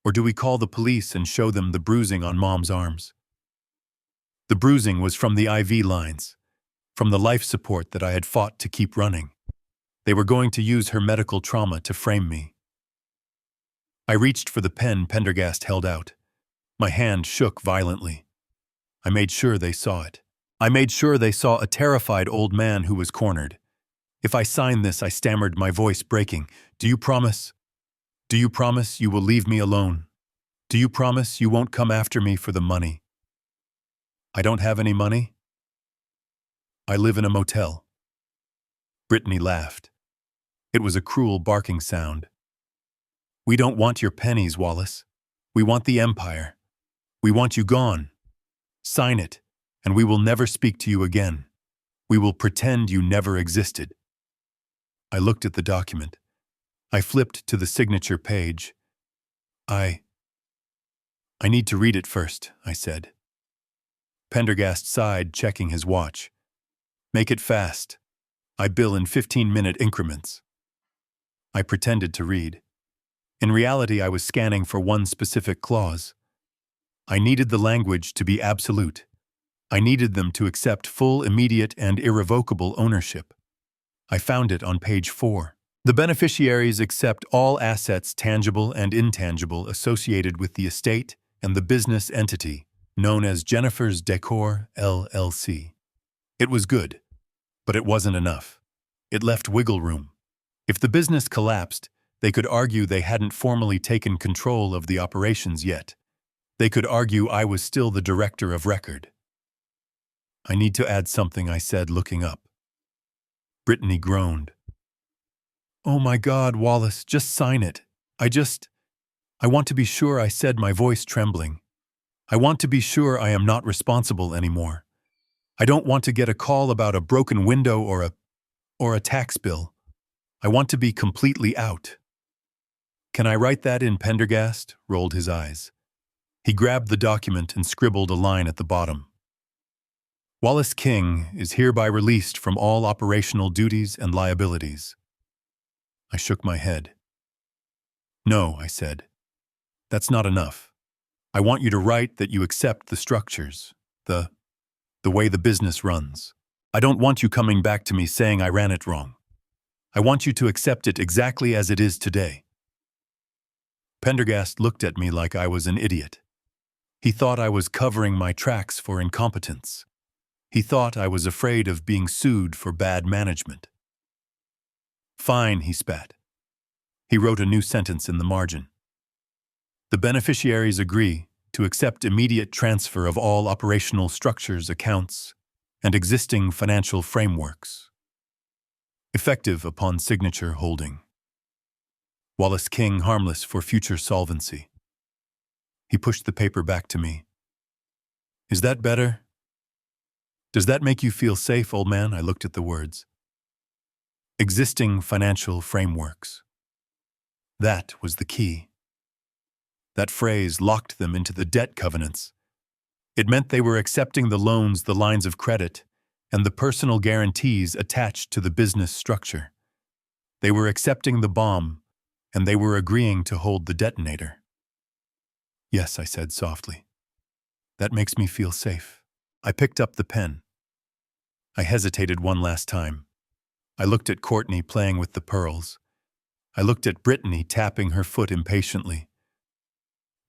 Or do we call the police and show them the bruising on Mom's arms?" The bruising was from the IV lines, from the life support that I had fought to keep running. They were going to use her medical trauma to frame me. I reached for the pen Pendergast held out. My hand shook violently. I made sure they saw it. I made sure they saw a terrified old man who was cornered. "If I sign this," I stammered, my voice breaking, "do you promise? Do you promise you will leave me alone? Do you promise you won't come after me for the money?" "I don't have any money. I live in a motel." Brittany laughed. It was a cruel barking sound. "We don't want your pennies, Wallace. We want the empire. We want you gone. Sign it, and we will never speak to you again. We will pretend you never existed." I looked at the document. I flipped to the signature page. I need to read it first," I said. Pendergast sighed, checking his watch. "Make it fast. I bill in 15-minute increments." I pretended to read. In reality, I was scanning for one specific clause. I needed the language to be absolute. I needed them to accept full, immediate, and irrevocable ownership. I found it on page 4. The beneficiaries accept all assets, tangible and intangible, associated with the estate and the business entity, known as Jennifer's Decor, LLC. It was good, but it wasn't enough. It left wiggle room. If the business collapsed, they could argue they hadn't formally taken control of the operations yet. They could argue I was still the director of record. "I need to add something," I said, looking up. Brittany groaned. "Oh my God, Wallace, just sign it. I want to be sure," I said, my voice trembling. "I want to be sure I am not responsible anymore. I don't want to get a call about a broken window or a tax bill. I want to be completely out." "Can I write that in?" Pendergast rolled his eyes. He grabbed the document and scribbled a line at the bottom. "Wallace King is hereby released from all operational duties and liabilities." I shook my head. "No," I said. "That's not enough. I want you to write that you accept the structures, the way the business runs. I don't want you coming back to me saying I ran it wrong. I want you to accept it exactly as it is today." Pendergast looked at me like I was an idiot. He thought I was covering my tracks for incompetence. He thought I was afraid of being sued for bad management. "Fine," he spat. He wrote a new sentence in the margin. "The beneficiaries agree to accept immediate transfer of all operational structures, accounts, and existing financial frameworks. Effective upon signature holding. Wallace King harmless for future solvency." He pushed the paper back to me. "Is that better? Does that make you feel safe, old man?" I looked at the words. Existing financial frameworks. That was the key. That phrase locked them into the debt covenants. It meant they were accepting the loans, the lines of credit, and the personal guarantees attached to the business structure. They were accepting the bomb, and they were agreeing to hold the detonator. "Yes," I said softly. "That makes me feel safe." I picked up the pen. I hesitated one last time. I looked at Courtney playing with the pearls. I looked at Brittany tapping her foot impatiently.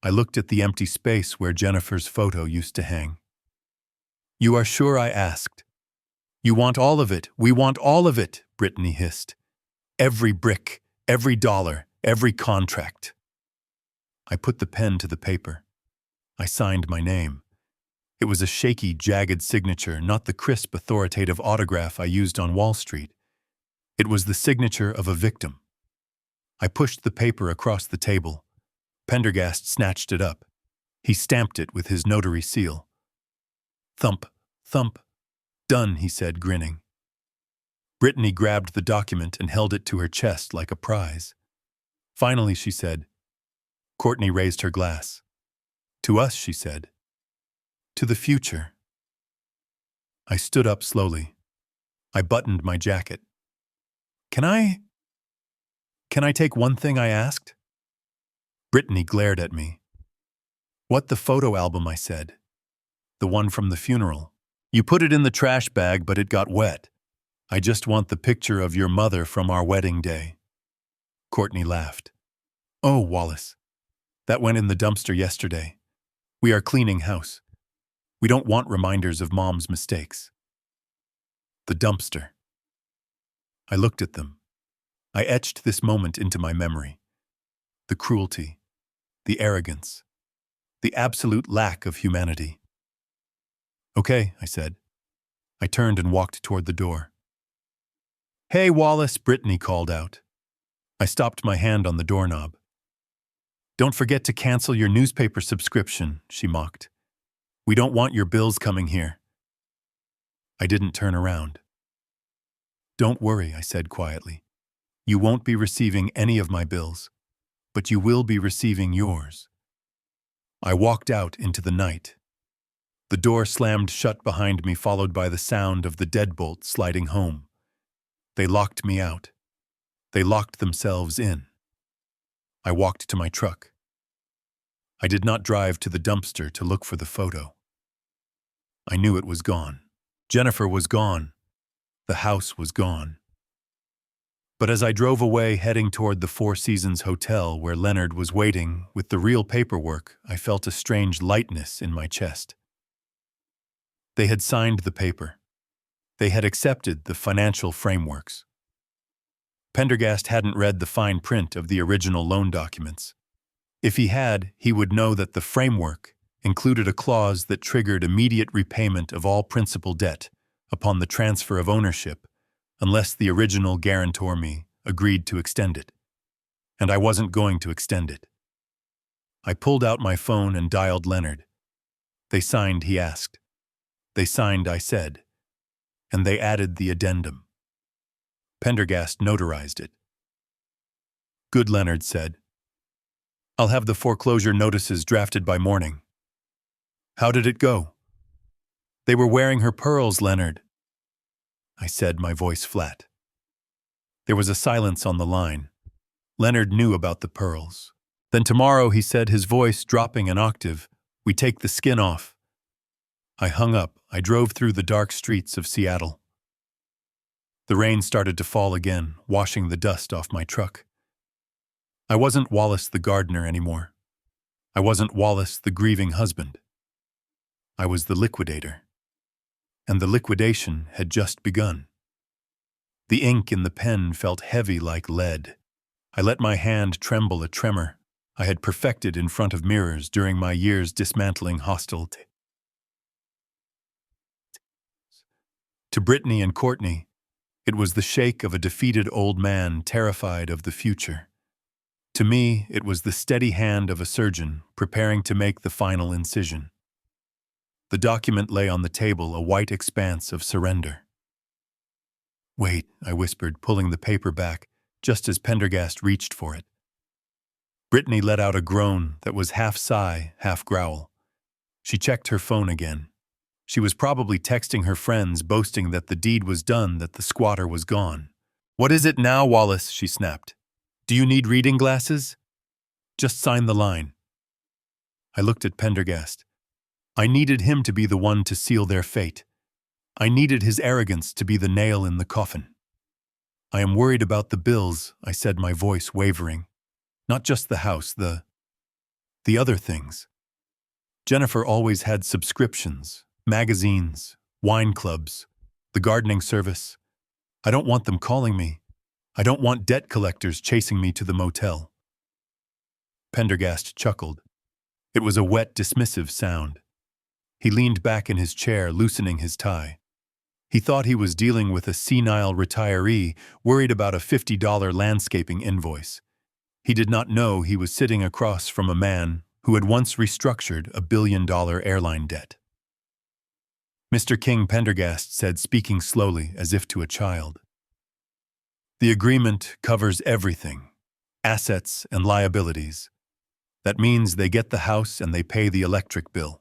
I looked at the empty space where Jennifer's photo used to hang. "You are sure?" I asked. "You want all of it. We want all of it," Brittany hissed. "Every brick, every dollar, every contract." I put the pen to the paper. I signed my name. It was a shaky, jagged signature, not the crisp, authoritative autograph I used on Wall Street. It was the signature of a victim. I pushed the paper across the table. Pendergast snatched it up. He stamped it with his notary seal. Thump, thump. Done, he said, grinning. Brittany grabbed the document and held it to her chest like a prize. Finally, she said. Courtney raised her glass. To us, she said. To the future. I stood up slowly. I buttoned my jacket. Can I take one thing, I asked? Brittany glared at me. What, the photo album, I said. The one from the funeral. You put it in the trash bag, but it got wet. I just want the picture of your mother from our wedding day. Courtney laughed. Oh, Wallace. That went in the dumpster yesterday. We are cleaning house. We don't want reminders of Mom's mistakes. The dumpster. I looked at them. I etched this moment into my memory. The cruelty, the arrogance, the absolute lack of humanity. Okay, I said. I turned and walked toward the door. Hey, Wallace, Brittany called out. I stopped my hand on the doorknob. Don't forget to cancel your newspaper subscription, she mocked. We don't want your bills coming here. I didn't turn around. Don't worry, I said quietly. You won't be receiving any of my bills, but you will be receiving yours. I walked out into the night. The door slammed shut behind me, followed by the sound of the deadbolt sliding home. They locked me out. They locked themselves in. I walked to my truck. I did not drive to the dumpster to look for the photo. I knew it was gone. Jennifer was gone. The house was gone. But as I drove away, heading toward the Four Seasons Hotel where Leonard was waiting with the real paperwork, I felt a strange lightness in my chest. They had signed the paper. They had accepted the financial frameworks. Pendergast hadn't read the fine print of the original loan documents. If he had, he would know that the framework included a clause that triggered immediate repayment of all principal debt upon the transfer of ownership, unless the original guarantor me agreed to extend it. And I wasn't going to extend it. I pulled out my phone and dialed Leonard. They signed, he asked. They signed, I said. And they added the addendum. Pendergast notarized it. Good, Leonard said. I'll have the foreclosure notices drafted by morning. How did it go? They were wearing her pearls, Leonard. I said, my voice flat. There was a silence on the line. Leonard knew about the pearls. Then tomorrow, he said, his voice dropping an octave, we take the skin off. I hung up. I drove through the dark streets of Seattle. The rain started to fall again, washing the dust off my truck. I wasn't Wallace the gardener anymore. I wasn't Wallace the grieving husband. I was the liquidator. And the liquidation had just begun. The ink in the pen felt heavy like lead. I let my hand tremble, a tremor I had perfected in front of mirrors during my years dismantling hostility. To Brittany and Courtney, it was the shake of a defeated old man terrified of the future. To me, it was the steady hand of a surgeon preparing to make the final incision. The document lay on the table, a white expanse of surrender. Wait, I whispered, pulling the paper back, just as Pendergast reached for it. Brittany let out a groan that was half sigh, half growl. She checked her phone again. She was probably texting her friends, boasting that the deed was done, that the squatter was gone. What is it now, Wallace? She snapped. Do you need reading glasses? Just sign the line. I looked at Pendergast. I needed him to be the one to seal their fate. I needed his arrogance to be the nail in the coffin. I am worried about the bills, I said, my voice wavering. Not just the house, the other things. Jennifer always had subscriptions, magazines, wine clubs, the gardening service. I don't want them calling me. I don't want debt collectors chasing me to the motel. Pendergast chuckled. It was a wet, dismissive sound. He leaned back in his chair, loosening his tie. He thought he was dealing with a senile retiree worried about a $50 landscaping invoice. He did not know he was sitting across from a man who had once restructured a billion-dollar airline debt. Mr. King, Pendergast said, speaking slowly as if to a child. The agreement covers everything, assets and liabilities. That means they get the house and they pay the electric bill.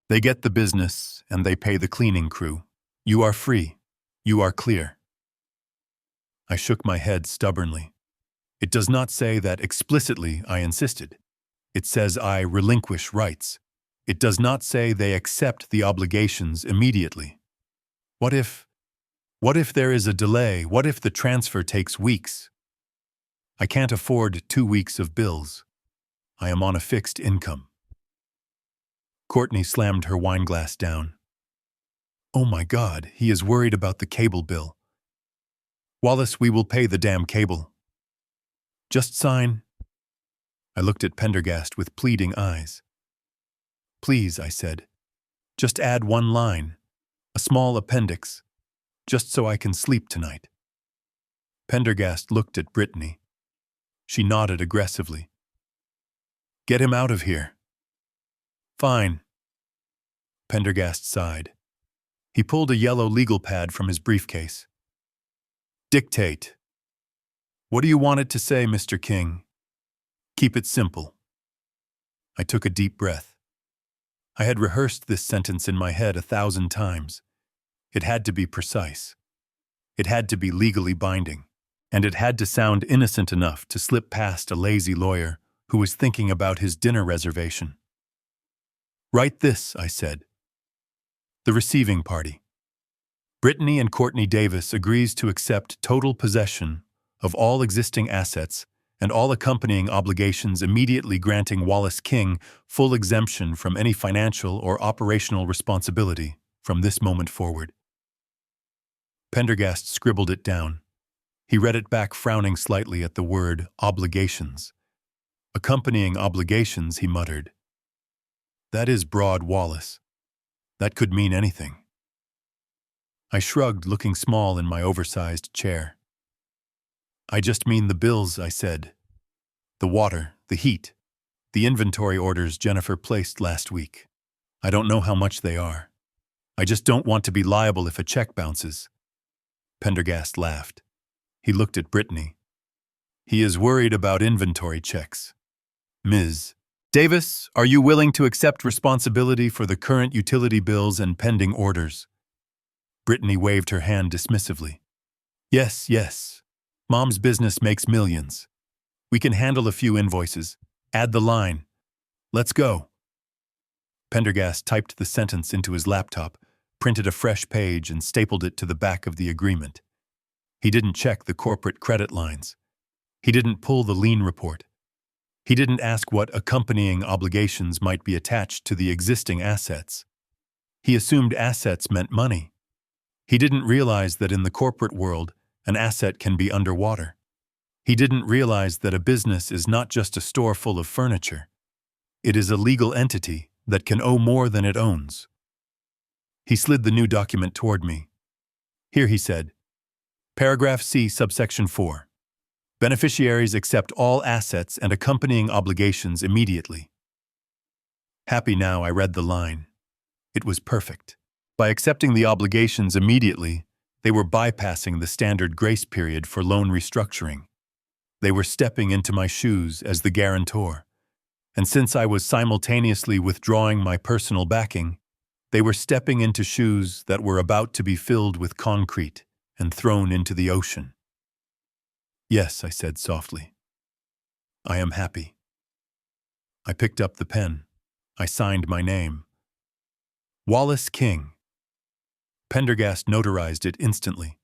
They get the business and they pay the cleaning crew. You are free. You are clear. I shook my head stubbornly. It does not say that explicitly, I insisted. It says I relinquish rights. It does not say they accept the obligations immediately. What if there is a delay? What if the transfer takes weeks? I can't afford 2 weeks of bills. I am on a fixed income. Courtney slammed her wineglass down. Oh my God, he is worried about the cable bill. Wallace, we will pay the damn cable. Just sign. I looked at Pendergast with pleading eyes. Please, I said. Just add one line, a small appendix, just so I can sleep tonight. Pendergast looked at Brittany. She nodded aggressively. Get him out of here. Fine. Pendergast sighed. He pulled a yellow legal pad from his briefcase. Dictate. What do you want it to say, Mr. King? Keep it simple. I took a deep breath. I had rehearsed this sentence in my head 1,000 times. It had to be precise. It had to be legally binding. And it had to sound innocent enough to slip past a lazy lawyer who was thinking about his dinner reservation. Write this, I said. The receiving party. Brittany and Courtney Davis agrees to accept total possession of all existing assets and all accompanying obligations, immediately granting Wallace King full exemption from any financial or operational responsibility from this moment forward. Pendergast scribbled it down. He read it back, frowning slightly at the word obligations. Accompanying obligations, he muttered. That is broad, Wallace. That could mean anything. I shrugged, looking small in my oversized chair. I just mean the bills, I said. The water, the heat, the inventory orders Jennifer placed last week. I don't know how much they are. I just don't want to be liable if a check bounces. Pendergast laughed. He looked at Brittany. He is worried about inventory checks. Ms. Davis, are you willing to accept responsibility for the current utility bills and pending orders? Brittany waved her hand dismissively. Yes, yes. Mom's business makes millions. We can handle a few invoices. Add the line. Let's go. Pendergast typed the sentence into his laptop, printed a fresh page, and stapled it to the back of the agreement. He didn't check the corporate credit lines. He didn't pull the lien report. He didn't ask what accompanying obligations might be attached to the existing assets. He assumed assets meant money. He didn't realize that in the corporate world, an asset can be underwater. He didn't realize that a business is not just a store full of furniture. It is a legal entity that can owe more than it owns. He slid the new document toward me. Here, he said. Paragraph C, subsection 4. Beneficiaries accept all assets and accompanying obligations immediately. Happy now, I read the line. It was perfect. By accepting the obligations immediately, they were bypassing the standard grace period for loan restructuring. They were stepping into my shoes as the guarantor. And since I was simultaneously withdrawing my personal backing, they were stepping into shoes that were about to be filled with concrete and thrown into the ocean. Yes, I said softly. I am happy. I picked up the pen. I signed my name. Wallace King. Pendergast notarized it instantly.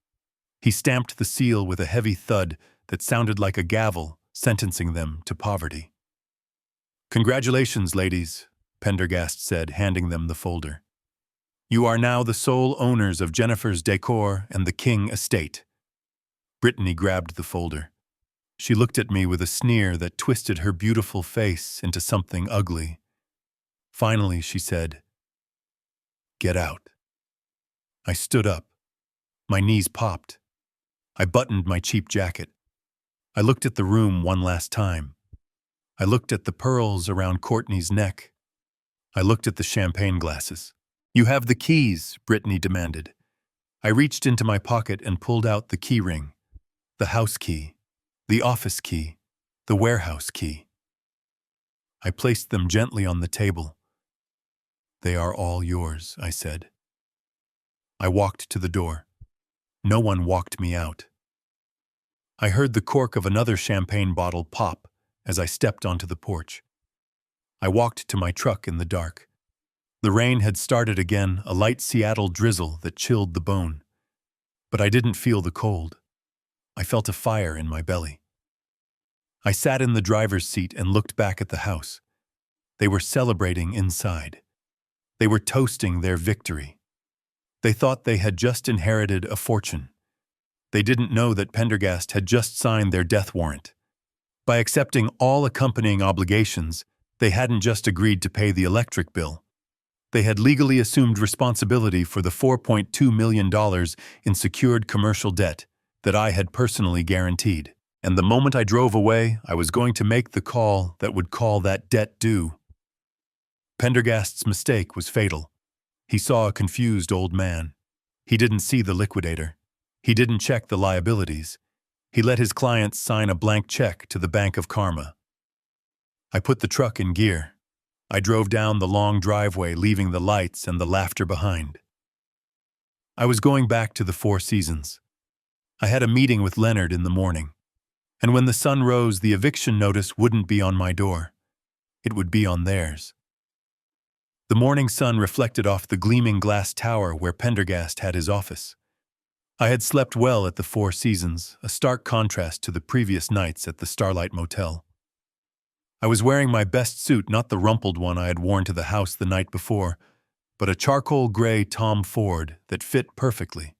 He stamped the seal with a heavy thud that sounded like a gavel sentencing them to poverty. Congratulations, ladies, Pendergast said, handing them the folder. You are now the sole owners of Jennifer's Decor and the King estate. Brittany grabbed the folder. She looked at me with a sneer that twisted her beautiful face into something ugly. Finally, she said, Get out. I stood up. My knees popped. I buttoned my cheap jacket. I looked at the room one last time. I looked at the pearls around Courtney's neck. I looked at the champagne glasses. You have the keys, Brittany demanded. I reached into my pocket and pulled out the key ring, the house key, the office key, the warehouse key. I placed them gently on the table. They are all yours, I said. I walked to the door. No one walked me out. I heard the cork of another champagne bottle pop as I stepped onto the porch. I walked to my truck in the dark. The rain had started again, a light Seattle drizzle that chilled the bone. But I didn't feel the cold. I felt a fire in my belly. I sat in the driver's seat and looked back at the house. They were celebrating inside. They were toasting their victory. They thought they had just inherited a fortune. They didn't know that Pendergast had just signed their death warrant. By accepting all accompanying obligations, they hadn't just agreed to pay the electric bill. They had legally assumed responsibility for the $4.2 million in secured commercial debt that I had personally guaranteed. And the moment I drove away, I was going to make the call that would call that debt due. Pendergast's mistake was fatal. He saw a confused old man. He didn't see the liquidator. He didn't check the liabilities. He let his clients sign a blank check to the Bank of Karma. I put the truck in gear. I drove down the long driveway, leaving the lights and the laughter behind. I was going back to the Four Seasons. I had a meeting with Leonard in the morning. And when the sun rose, the eviction notice wouldn't be on my door. It would be on theirs. The morning sun reflected off the gleaming glass tower where Pendergast had his office. I had slept well at the Four Seasons, a stark contrast to the previous nights at the Starlight Motel. I was wearing my best suit, not the rumpled one I had worn to the house the night before, but a charcoal gray Tom Ford that fit perfectly.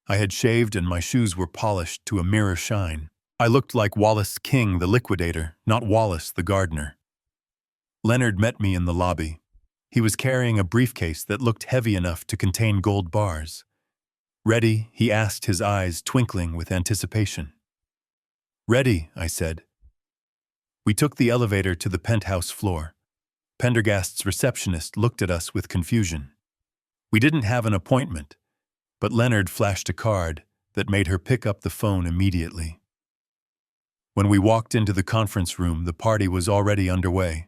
I had shaved and my shoes were polished to a mirror shine. I looked like Wallace King, the liquidator, not Wallace, the gardener. Leonard met me in the lobby. He was carrying a briefcase that looked heavy enough to contain gold bars. "Ready?" he asked, his eyes twinkling with anticipation. "Ready," I said. We took the elevator to the penthouse floor. Pendergast's receptionist looked at us with confusion. We didn't have an appointment, but Leonard flashed a card that made her pick up the phone immediately. When we walked into the conference room, the party was already underway.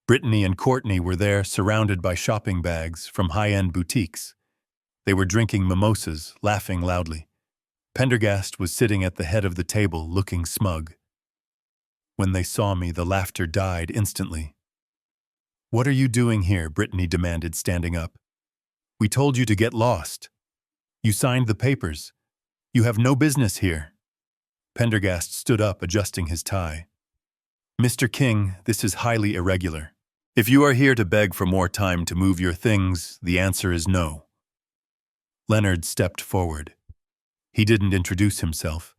Brittany and Courtney were there, surrounded by shopping bags from high-end boutiques. They were drinking mimosas, laughing loudly. Pendergast was sitting at the head of the table, looking smug. When they saw me, the laughter died instantly. "What are you doing here?" Brittany demanded, standing up. "We told you to get lost. You signed the papers. You have no business here." Pendergast stood up, adjusting his tie. "Mr. King, this is highly irregular. If you are here to beg for more time to move your things, the answer is no." Leonard stepped forward. He didn't introduce himself.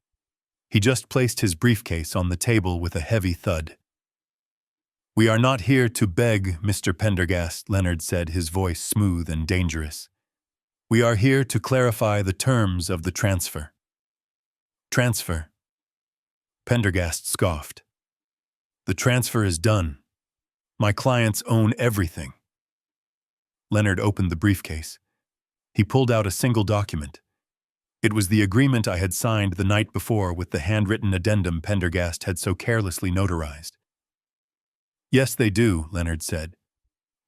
He just placed his briefcase on the table with a heavy thud. "We are not here to beg, Mr. Pendergast," Leonard said, his voice smooth and dangerous. "We are here to clarify the terms of the transfer." "Transfer?" Pendergast scoffed. "The transfer is done. My clients own everything." Leonard opened the briefcase. He pulled out a single document. It was the agreement I had signed the night before with the handwritten addendum Pendergast had so carelessly notarized. "Yes, they do," Leonard said.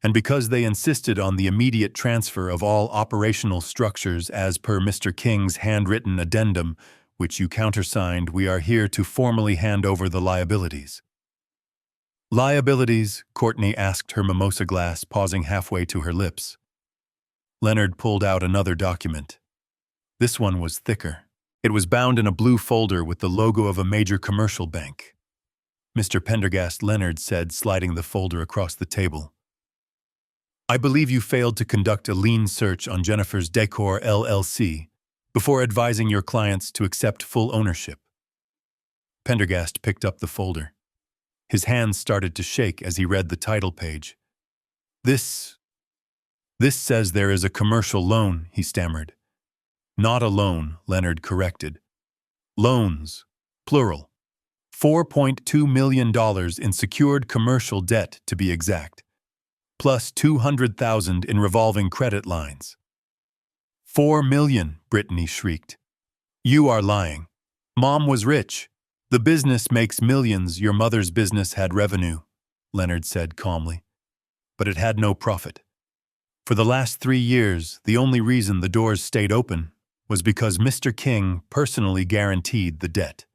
"And because they insisted on the immediate transfer of all operational structures as per Mr. King's handwritten addendum, which you countersigned, we are here to formally hand over the liabilities." "Liabilities?" Courtney asked, her mimosa glass pausing halfway to her lips. Leonard pulled out another document. This one was thicker. It was bound in a blue folder with the logo of a major commercial bank. "Mr. Pendergast," Leonard said, sliding the folder across the table. "I believe you failed to conduct a lien search on Jennifer's Decor LLC before advising your clients to accept full ownership." Pendergast picked up the folder. His hands started to shake as he read the title page. "This This says there is a commercial loan, he stammered. Not a loan, Leonard corrected. Loans, plural. $4.2 million in secured commercial debt, to be exact, plus $200,000 in revolving credit lines. $4 million, Brittany shrieked. You are lying. Mom was rich. The business makes millions. Your mother's business had revenue, Leonard said calmly. But it had no profit. For the last 3 years, the only reason the doors stayed open was because Mr. King personally guaranteed the debt.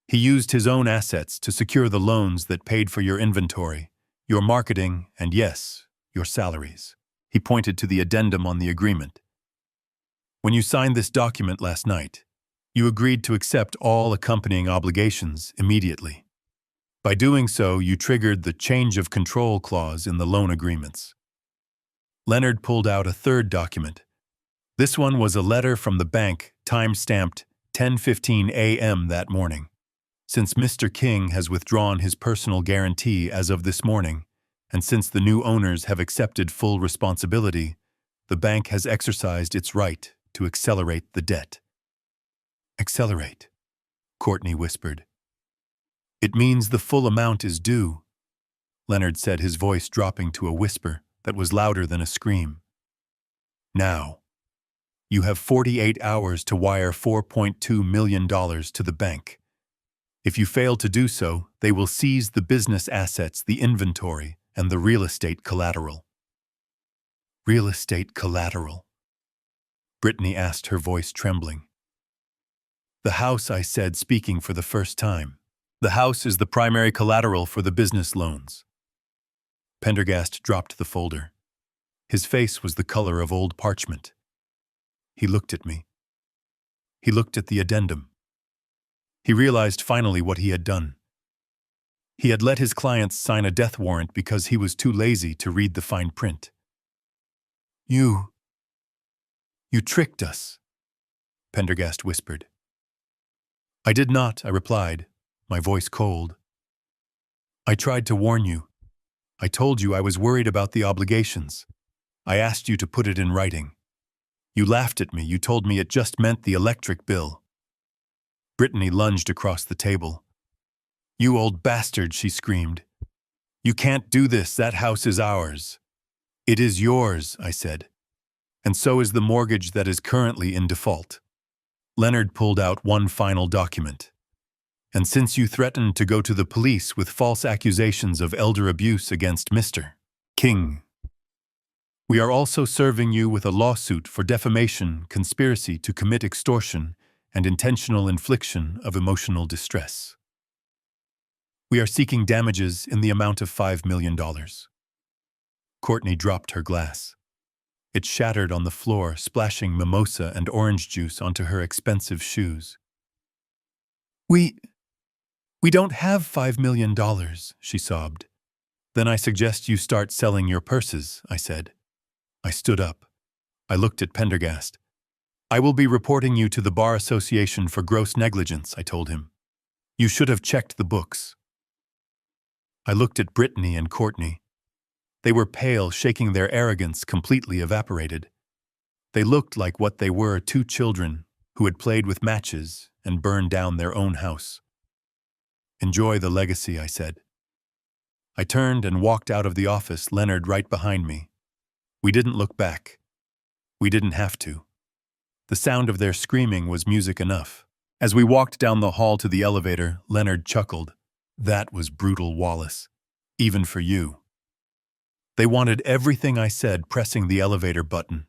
He used his own assets to secure the loans that paid for your inventory, your marketing, and yes, your salaries. He pointed to the addendum on the agreement. When you signed this document last night, you agreed to accept all accompanying obligations immediately. By doing so, you triggered the change of control clause in the loan agreements. Leonard pulled out a third document. This one was a letter from the bank, time-stamped 10:15 a.m. that morning. Since Mr. King has withdrawn his personal guarantee as of this morning, and since the new owners have accepted full responsibility, the bank has exercised its right to accelerate the debt. Accelerate, Courtney whispered. It means the full amount is due, Leonard said, his voice dropping to a whisper that was louder than a scream. Now, you have 48 hours to wire $4.2 million to the bank. If you fail to do so, they will seize the business assets, the inventory, and the real estate collateral. Real estate collateral? Brittany asked, her voice trembling. The house, I said, speaking for the first time. The house is the primary collateral for the business loans. Pendergast dropped the folder. His face was the color of old parchment. He looked at me. He looked at the addendum. He realized finally what he had done. He had let his clients sign a death warrant because he was too lazy to read the fine print. You tricked us, Pendergast whispered. I did not, I replied, my voice cold. I tried to warn you. I told you I was worried about the obligations. I asked you to put it in writing. You laughed at me. You told me it just meant the electric bill. Brittany lunged across the table. You old bastard, she screamed. You can't do this. That house is ours. It is yours, I said. And so is the mortgage that is currently in default. Leonard pulled out one final document. And since you threatened to go to the police with false accusations of elder abuse against Mr. King, we are also serving you with a lawsuit for defamation, conspiracy to commit extortion, and intentional infliction of emotional distress. We are seeking damages in the amount of $5 million. Courtney dropped her glass. It shattered on the floor, splashing mimosa and orange juice onto her expensive shoes. We don't have $5 million, she sobbed. Then I suggest you start selling your purses, I said. I stood up. I looked at Pendergast. I will be reporting you to the Bar Association for gross negligence, I told him. You should have checked the books. I looked at Brittany and Courtney. They were pale, shaking, their arrogance completely evaporated. They looked like what they were, two children who had played with matches and burned down their own house. Enjoy the legacy, I said. I turned and walked out of the office, Leonard right behind me. We didn't look back. We didn't have to. The sound of their screaming was music enough. As we walked down the hall to the elevator, Leonard chuckled. That was brutal, Wallace. Even for you. They wanted everything I said, pressing the elevator button.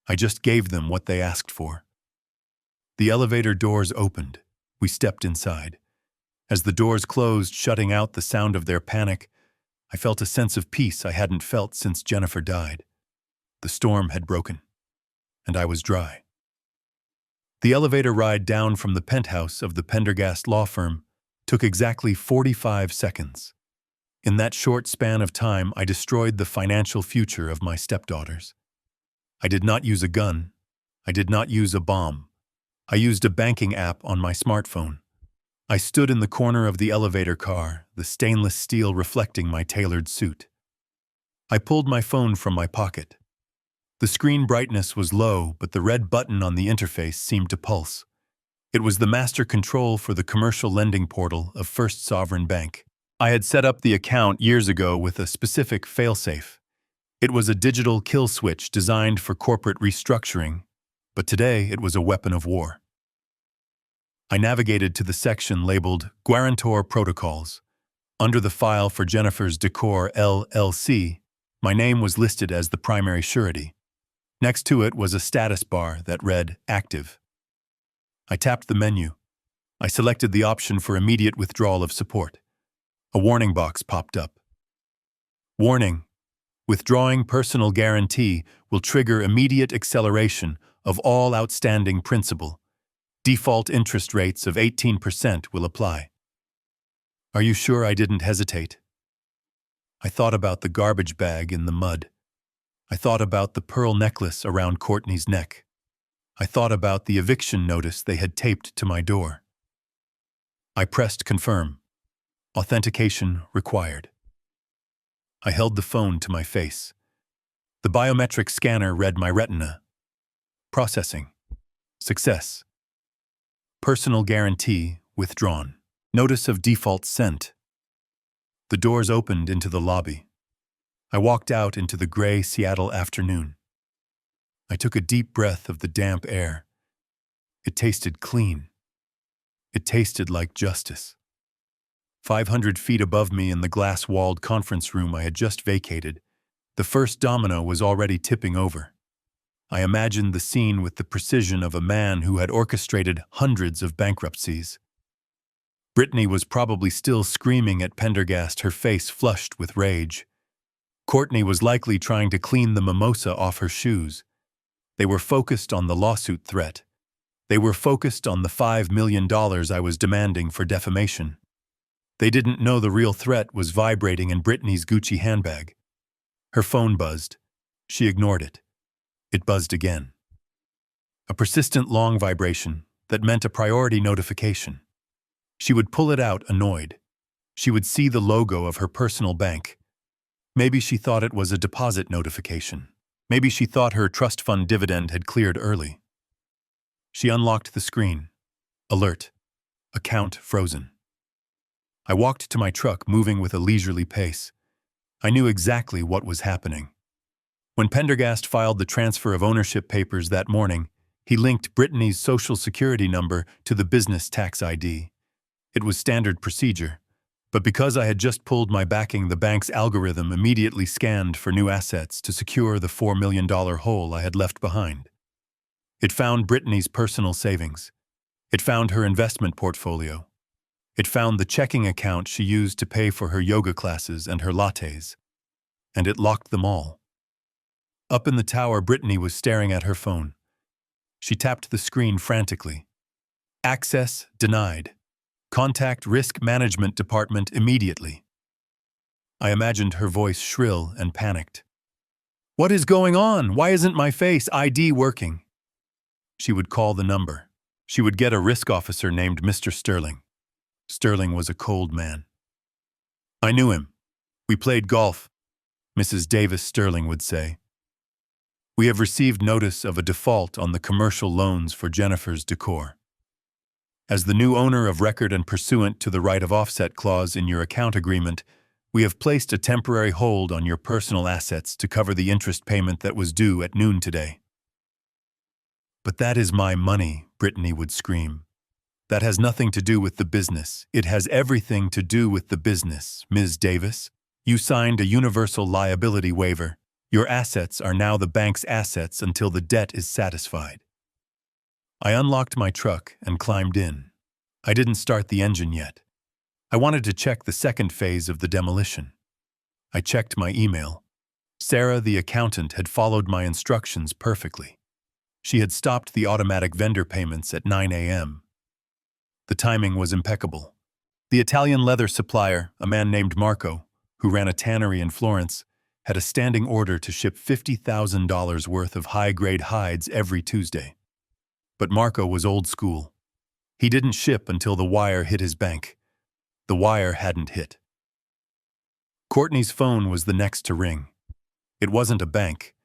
I just gave them what they asked for. The elevator doors opened. We stepped inside. As the doors closed, shutting out the sound of their panic, I felt a sense of peace I hadn't felt since Jennifer died. The storm had broken, and I was dry. The elevator ride down from the penthouse of the Pendergast law firm took exactly 45 seconds. In that short span of time, I destroyed the financial future of my stepdaughters. I did not use a gun. I did not use a bomb. I used a banking app on my smartphone. I stood in the corner of the elevator car, the stainless steel reflecting my tailored suit. I pulled my phone from my pocket. The screen brightness was low, but the red button on the interface seemed to pulse. It was the master control for the commercial lending portal of First Sovereign Bank. I had set up the account years ago with a specific failsafe. It was a digital kill switch designed for corporate restructuring, but today it was a weapon of war. I navigated to the section labeled Guarantor Protocols. Under the file for Jennifer's Decor LLC, my name was listed as the primary surety. Next to it was a status bar that read Active. I tapped the menu. I selected the option for immediate withdrawal of support. A warning box popped up. Warning: withdrawing personal guarantee will trigger immediate acceleration of all outstanding principal. Default interest rates of 18% will apply. Are you sure I didn't hesitate? I thought about the garbage bag in the mud. I thought about the pearl necklace around Courtney's neck. I thought about the eviction notice they had taped to my door. I pressed confirm. Authentication required. I held the phone to my face. The biometric scanner read my retina. Processing. Success. Personal guarantee withdrawn. Notice of default sent. The doors opened into the lobby. I walked out into the gray Seattle afternoon. I took a deep breath of the damp air. It tasted clean. It tasted like justice. 500 feet above me in the glass-walled conference room I had just vacated, the first domino was already tipping over. I imagined the scene with the precision of a man who had orchestrated hundreds of bankruptcies. Brittany was probably still screaming at Pendergast, her face flushed with rage. Courtney was likely trying to clean the mimosa off her shoes. They were focused on the lawsuit threat. They were focused on the $5 million I was demanding for defamation. They didn't know the real threat was vibrating in Brittany's Gucci handbag. Her phone buzzed. She ignored it. It buzzed again. A persistent long vibration that meant a priority notification. She would pull it out, annoyed. She would see the logo of her personal bank. Maybe she thought it was a deposit notification. Maybe she thought her trust fund dividend had cleared early. She unlocked the screen. Alert. Account frozen. I walked to my truck, moving with a leisurely pace. I knew exactly what was happening. When Pendergast filed the transfer of ownership papers that morning, he linked Brittany's social security number to the business tax ID. It was standard procedure, but because I had just pulled my backing, the bank's algorithm immediately scanned for new assets to secure the $4 million hole I had left behind. It found Brittany's personal savings. It found her investment portfolio. It found the checking account she used to pay for her yoga classes and her lattes. And it locked them all. Up in the tower, Brittany was staring at her phone. She tapped the screen frantically. Access denied. Contact Risk Management Department immediately. I imagined her voice shrill and panicked. What is going on? Why isn't my Face ID working? She would call the number. She would get a risk officer named Mr. Sterling. Sterling was a cold man. I knew him. We played golf, Mrs. Davis Sterling would say. We have received notice of a default on the commercial loans for Jennifer's Decor. As the new owner of record and pursuant to the right of offset clause in your account agreement, we have placed a temporary hold on your personal assets to cover the interest payment that was due at noon today. But that is my money, Brittany would scream. That has nothing to do with the business. It has everything to do with the business, Ms. Davis. You signed a universal liability waiver. Your assets are now the bank's assets until the debt is satisfied. I unlocked my truck and climbed in. I didn't start the engine yet. I wanted to check the second phase of the demolition. I checked my email. Sarah, the accountant, had followed my instructions perfectly. She had stopped the automatic vendor payments at 9 a.m. The timing was impeccable. The Italian leather supplier, a man named Marco, who ran a tannery in Florence, had a standing order to ship $50,000 worth of high-grade hides every Tuesday. But Marco was old school. He didn't ship until the wire hit his bank. The wire hadn't hit. Courtney's phone was the next to ring. It wasn't a bank.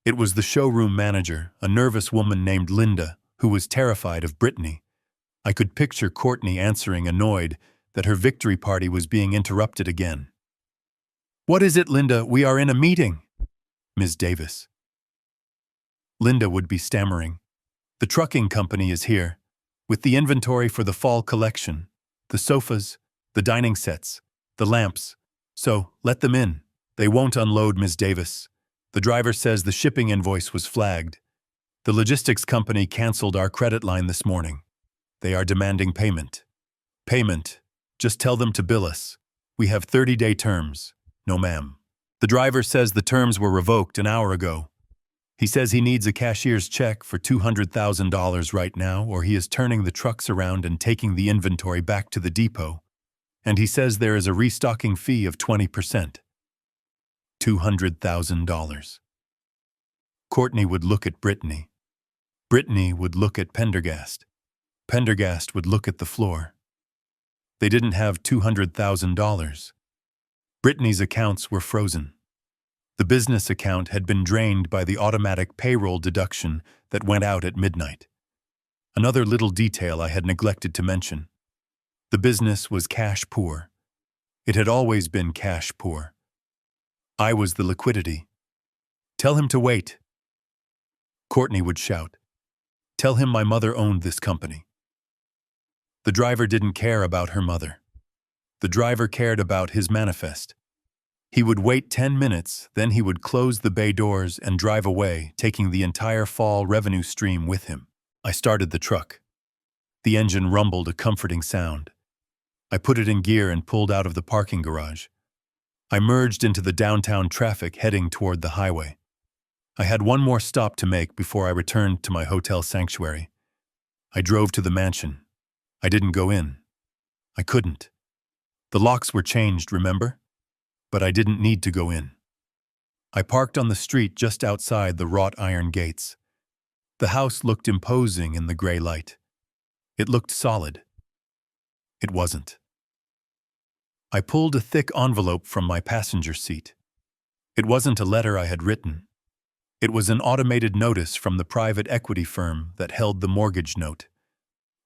It was the showroom manager, a nervous woman named Linda, who was terrified of Brittany. I could picture Courtney answering, annoyed that her victory party was being interrupted again. "What is it, Linda? We are in a meeting." Ms. Davis. Linda would be stammering. "The trucking company is here, with the inventory for the fall collection, the sofas, the dining sets, the lamps. So, let them in. They won't unload, Ms. Davis. The driver says the shipping invoice was flagged. The logistics company canceled our credit line this morning. They are demanding payment." "Payment? Just tell them to bill us. We have 30-day terms." "No, ma'am. The driver says the terms were revoked an hour ago. He says he needs a cashier's check for $200,000 right now, or he is turning the trucks around and taking the inventory back to the depot. And he says there is a restocking fee of 20%. $200,000. Courtney would look at Brittany. Brittany would look at Pendergast. Pendergast would look at the floor. They didn't have $200,000. Brittany's accounts were frozen. The business account had been drained by the automatic payroll deduction that went out at midnight. Another little detail I had neglected to mention. The business was cash poor. It had always been cash poor. I was the liquidity. "Tell him to wait." Courtney would shout. "Tell him my mother owned this company." The driver didn't care about her mother. The driver cared about his manifest. He would wait 10 minutes, then he would close the bay doors and drive away, taking the entire fall revenue stream with him. I started the truck. The engine rumbled a comforting sound. I put it in gear and pulled out of the parking garage. I merged into the downtown traffic heading toward the highway. I had one more stop to make before I returned to my hotel sanctuary. I drove to the mansion. I didn't go in. I couldn't. The locks were changed, remember? But I didn't need to go in. I parked on the street just outside the wrought iron gates. The house looked imposing in the gray light. It looked solid. It wasn't. I pulled a thick envelope from my passenger seat. It wasn't a letter I had written. It was an automated notice from the private equity firm that held the mortgage note.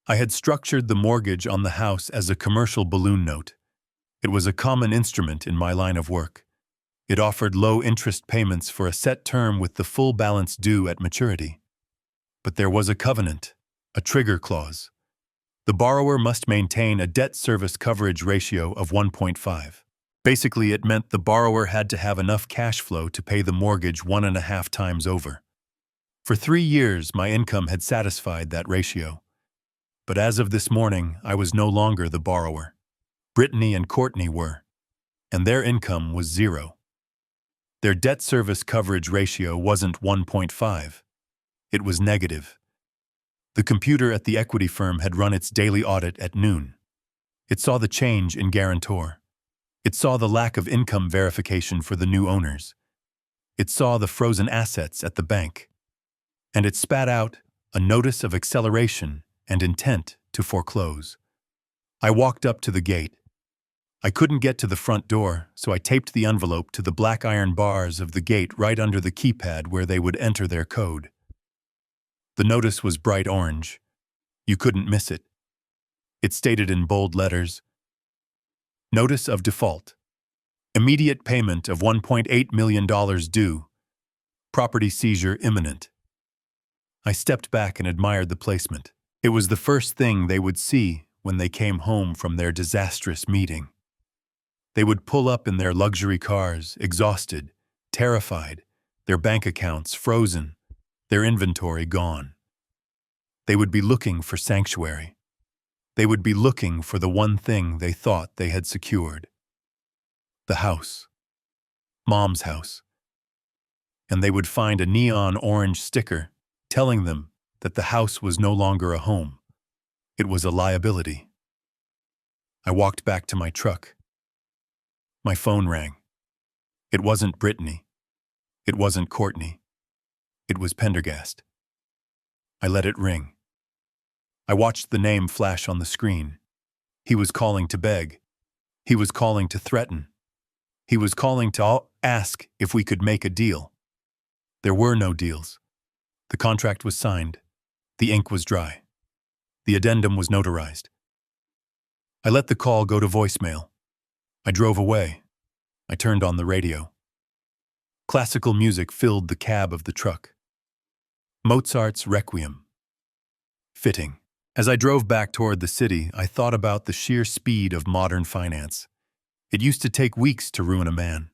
I had structured the mortgage on the house as a commercial balloon note. It was a common instrument in my line of work. It offered low-interest payments for a set term with the full balance due at maturity. But there was a covenant, a trigger clause. The borrower must maintain a debt service coverage ratio of 1.5. Basically, it meant the borrower had to have enough cash flow to pay the mortgage 1.5 times over. For 3 years, my income had satisfied that ratio. But as of this morning, I was no longer the borrower. Brittany and Courtney were, and their income was 0. Their debt service coverage ratio wasn't 1.5. It was negative. The computer at the equity firm had run its daily audit at noon. It saw the change in guarantor. It saw the lack of income verification for the new owners. It saw the frozen assets at the bank. And it spat out a notice of acceleration and intent to foreclose. I walked up to the gate. I couldn't get to the front door, so I taped the envelope to the black iron bars of the gate right under the keypad where they would enter their code. The notice was bright orange. You couldn't miss it. It stated in bold letters, "Notice of default. Immediate payment of $1.8 million due. Property seizure imminent." I stepped back and admired the placement. It was the first thing they would see when they came home from their disastrous meeting. They would pull up in their luxury cars, exhausted, terrified, their bank accounts frozen, their inventory gone. They would be looking for sanctuary. They would be looking for the one thing they thought they had secured. The house. Mom's house. And they would find a neon orange sticker telling them that the house was no longer a home. It was a liability. I walked back to my truck. My phone rang. It wasn't Brittany. It wasn't Courtney. It was Pendergast. I let it ring. I watched the name flash on the screen. He was calling to beg. He was calling to threaten. He was calling to ask if we could make a deal. There were no deals. The contract was signed. The ink was dry. The addendum was notarized. I let the call go to voicemail. I drove away. I turned on the radio. Classical music filled the cab of the truck. Mozart's Requiem. Fitting. As I drove back toward the city, I thought about the sheer speed of modern finance. It used to take weeks to ruin a man.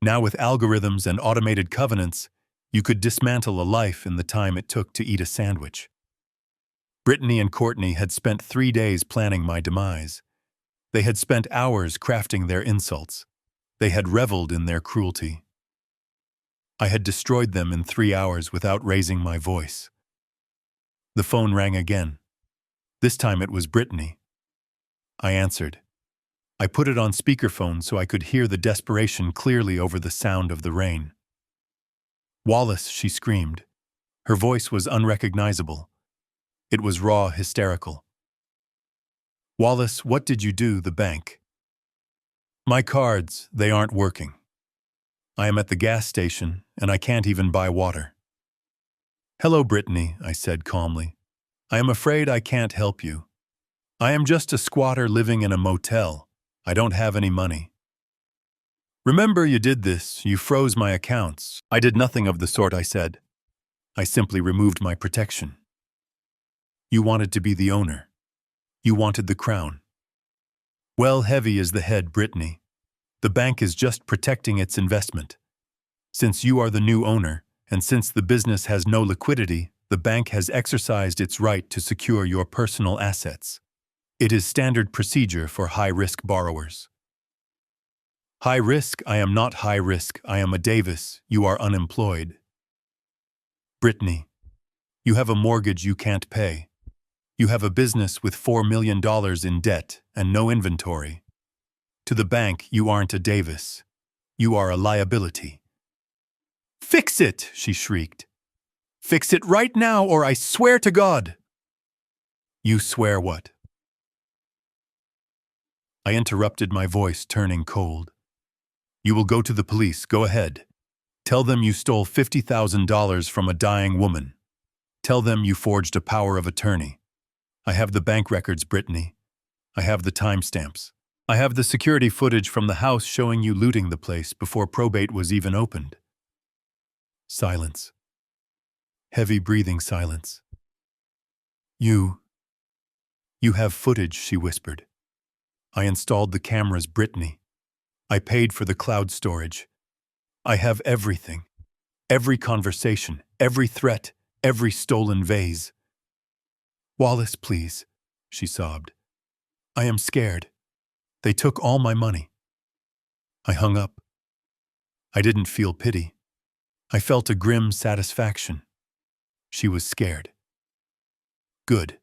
Now with algorithms and automated covenants, you could dismantle a life in the time it took to eat a sandwich. Brittany and Courtney had spent 3 days planning my demise. They had spent hours crafting their insults. They had reveled in their cruelty. I had destroyed them in 3 hours without raising my voice. The phone rang again. This time it was Brittany. I answered. I put it on speakerphone so I could hear the desperation clearly over the sound of the rain. "Wallace," she screamed. Her voice was unrecognizable. It was raw, hysterical. "Wallace, what did you do, the bank?" "My cards, they aren't working. I am at the gas station, and I can't even buy water." "Hello, Brittany," I said calmly. "I am afraid I can't help you. I am just a squatter living in a motel. I don't have any money." "Remember you did this, you froze my accounts." "I did nothing of the sort," I said. "I simply removed my protection." "You wanted to be the owner. You wanted the crown." "Well, heavy is the head, Brittany. The bank is just protecting its investment. Since you are the new owner, and since the business has no liquidity, the bank has exercised its right to secure your personal assets. It is standard procedure for high-risk borrowers." "High risk? I am not high risk. I am a Davis. You are unemployed." "Brittany, you have a mortgage you can't pay. You have a business with $4 million in debt and no inventory. To the bank, you aren't a Davis. You are a liability." "Fix it!" she shrieked. "Fix it right now, or I swear to God!" "You swear what?" I interrupted, my voice turning cold. "You will go to the police. Go ahead. Tell them you stole $50,000 from a dying woman. Tell them you forged a power of attorney. I have the bank records, Brittany. I have the timestamps. I have the security footage from the house showing you looting the place before probate was even opened." Silence. Heavy breathing silence. You have footage," she whispered. "I installed the cameras, Brittany. I paid for the cloud storage. I have everything. Every conversation, every threat, every stolen vase." "Wallace, please," she sobbed. "I am scared. They took all my money." I hung up. I didn't feel pity. I felt a grim satisfaction. She was scared. Good.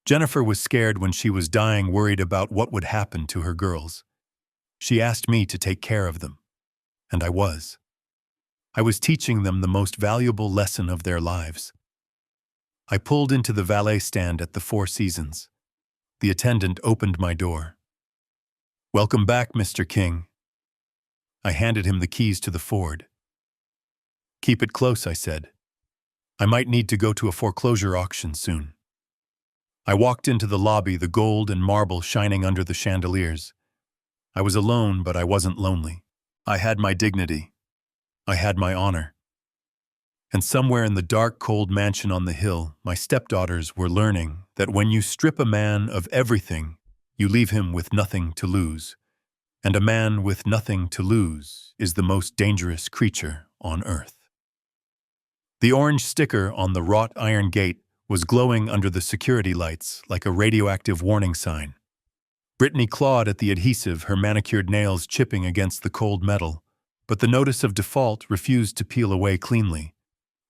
Jennifer was scared when she was dying, worried about what would happen to her girls. She asked me to take care of them. And I was. I was teaching them the most valuable lesson of their lives. I pulled into the valet stand at the Four Seasons. The attendant opened my door. "Welcome back, Mr. King." I handed him the keys to the Ford. "Keep it close," I said. "I might need to go to a foreclosure auction soon." I walked into the lobby, the gold and marble shining under the chandeliers. I was alone, but I wasn't lonely. I had my dignity. I had my honor. And somewhere in the dark, cold mansion on the hill, my stepdaughters were learning that when you strip a man of everything, you leave him with nothing to lose. And a man with nothing to lose is the most dangerous creature on earth. The orange sticker on the wrought iron gate was glowing under the security lights like a radioactive warning sign. Brittany clawed at the adhesive, her manicured nails chipping against the cold metal, but the notice of default refused to peel away cleanly.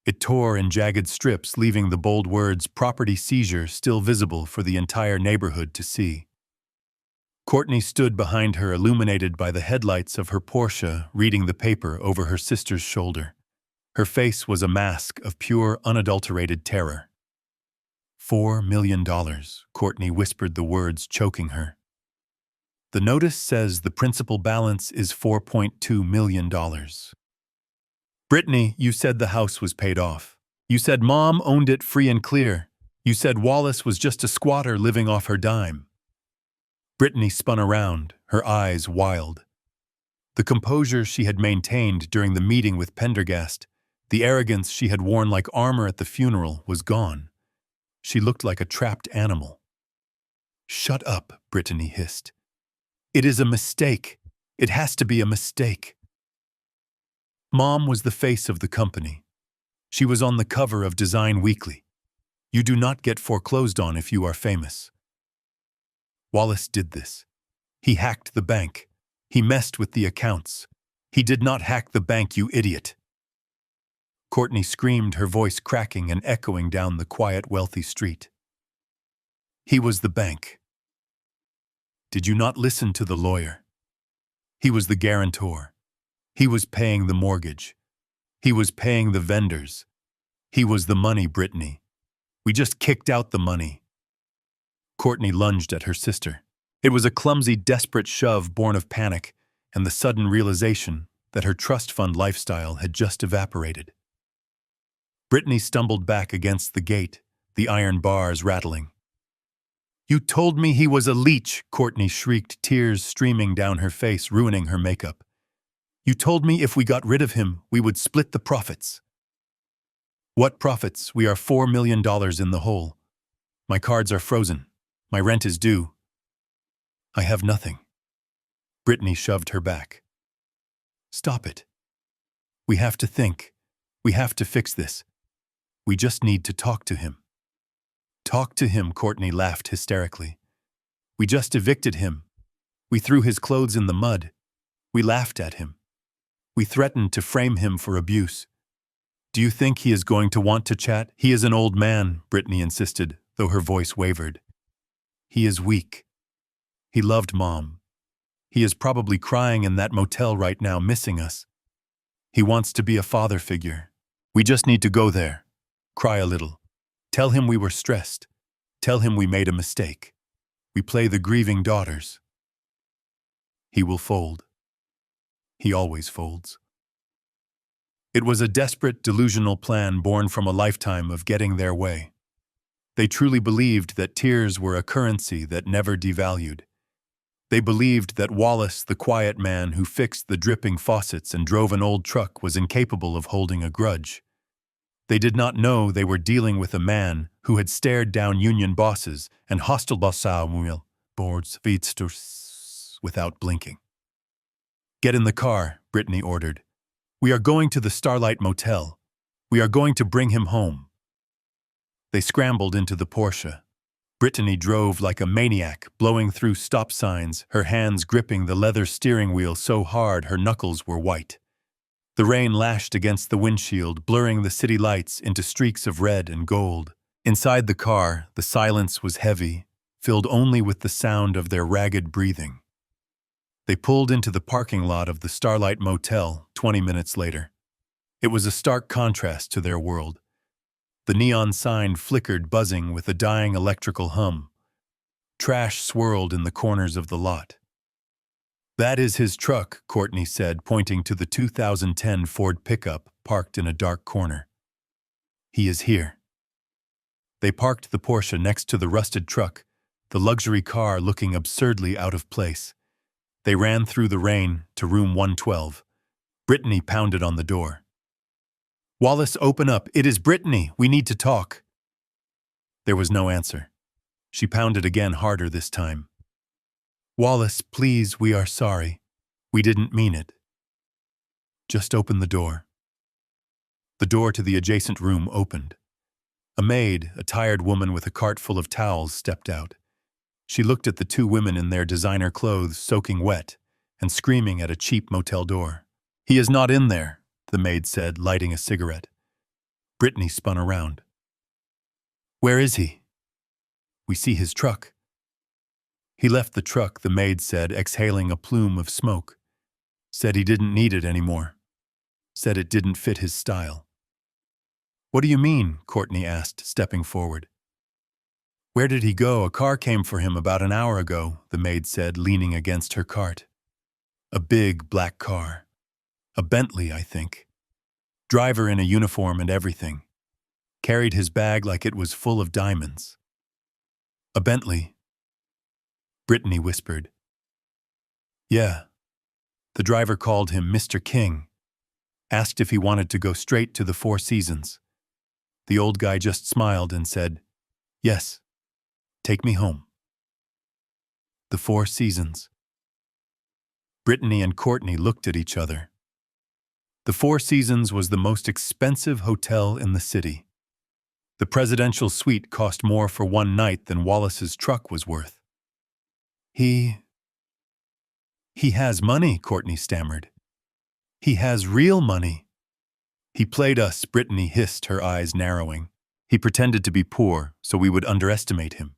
It tore in jagged strips, leaving the bold words "property seizure" still visible for the entire neighborhood to see. Courtney stood behind her, illuminated by the headlights of her Porsche, reading the paper over her sister's shoulder. Her face was a mask of pure, unadulterated terror. $4 million, Courtney whispered, the words choking her. "The notice says the principal balance is $4.2 million. Brittany, you said the house was paid off. You said Mom owned it free and clear. You said Wallace was just a squatter living off her dime. Brittany spun around, her eyes wild. The composure she had maintained during the meeting with Pendergast, the arrogance she had worn like armor at the funeral, was gone. She looked like a trapped animal. "Shut up," Brittany hissed. "It is a mistake. It has to be a mistake." Mom was the face of the company. She was on the cover of Design Weekly. You do not get foreclosed on if you are famous. Wallace did this. He hacked the bank. He messed with the accounts. He did not hack the bank, you idiot. Courtney screamed, her voice cracking and echoing down the quiet, wealthy street. He was the bank. Did you not listen to the lawyer? He was the guarantor. He was paying the mortgage. He was paying the vendors. He was the money, Brittany. We just kicked out the money. Courtney lunged at her sister. It was a clumsy, desperate shove born of panic and the sudden realization that her trust fund lifestyle had just evaporated. Brittany stumbled back against the gate, the iron bars rattling. "You told me he was a leech," Courtney shrieked, tears streaming down her face, ruining her makeup. "You told me if we got rid of him, we would split the profits." "What profits? We are $4 million in the hole. My cards are frozen. My rent is due. I have nothing." Brittany shoved her back. "Stop it. We have to think. We have to fix this. We just need to talk to him." "Talk to him," Courtney laughed hysterically. "We just evicted him. We threw his clothes in the mud. We laughed at him. We threatened to frame him for abuse. Do you think he is going to want to chat? He is an old man," Brittany insisted, though her voice wavered. "He is weak. He loved Mom. He is probably crying in that motel right now, missing us. He wants to be a father figure. We just need to go there. Cry a little. Tell him we were stressed. Tell him we made a mistake. We play the grieving daughters. He will fold. He always folds." It was a desperate, delusional plan born from a lifetime of getting their way. They truly believed that tears were a currency that never devalued. They believed that Wallace, the quiet man who fixed the dripping faucets and drove an old truck, was incapable of holding a grudge. They did not know they were dealing with a man who had stared down union bosses and hostile boards without blinking. "Get in the car," Brittany ordered. "We are going to the Starlight Motel. We are going to bring him home." They scrambled into the Porsche. Brittany drove like a maniac, blowing through stop signs, her hands gripping the leather steering wheel so hard her knuckles were white. The rain lashed against the windshield, blurring the city lights into streaks of red and gold. Inside the car, the silence was heavy, filled only with the sound of their ragged breathing. They pulled into the parking lot of the Starlight Motel 20 minutes later. It was a stark contrast to their world. The neon sign flickered, buzzing with a dying electrical hum. Trash swirled in the corners of the lot. "That is his truck," Courtney said, pointing to the 2010 Ford pickup parked in a dark corner. "He is here." They parked the Porsche next to the rusted truck, the luxury car looking absurdly out of place. They ran through the rain to room 112. Brittany pounded on the door. "Wallace, open up. It is Brittany. We need to talk." There was no answer. She pounded again, harder this time. "Wallace, please, we are sorry. We didn't mean it. Just open the door." The door to the adjacent room opened. A maid, a tired woman with a cart full of towels, stepped out. She looked at the two women in their designer clothes, soaking wet, and screaming at a cheap motel door. "He is not in there," the maid said, lighting a cigarette. Brittany spun around. "Where is he?" "We see his truck." "He left the truck," the maid said, exhaling a plume of smoke. "Said he didn't need it anymore. Said it didn't fit his style." "What do you mean?" Courtney asked, stepping forward. "Where did he go? A car came for him about an hour ago," the maid said, leaning against her cart. "A big, black car. A Bentley, I think." Driver in a uniform and everything. Carried his bag like it was full of diamonds. A Bentley? Brittany whispered. Yeah. The driver called him Mr. King. Asked if he wanted to go straight to the Four Seasons. The old guy just smiled and said, Yes. Take me home. The Four Seasons. Brittany and Courtney looked at each other. The Four Seasons was the most expensive hotel in the city. The presidential suite cost more for one night than Wallace's truck was worth. He has money, Courtney stammered. He has real money. He played us, Brittany hissed, her eyes narrowing. He pretended to be poor so we would underestimate him.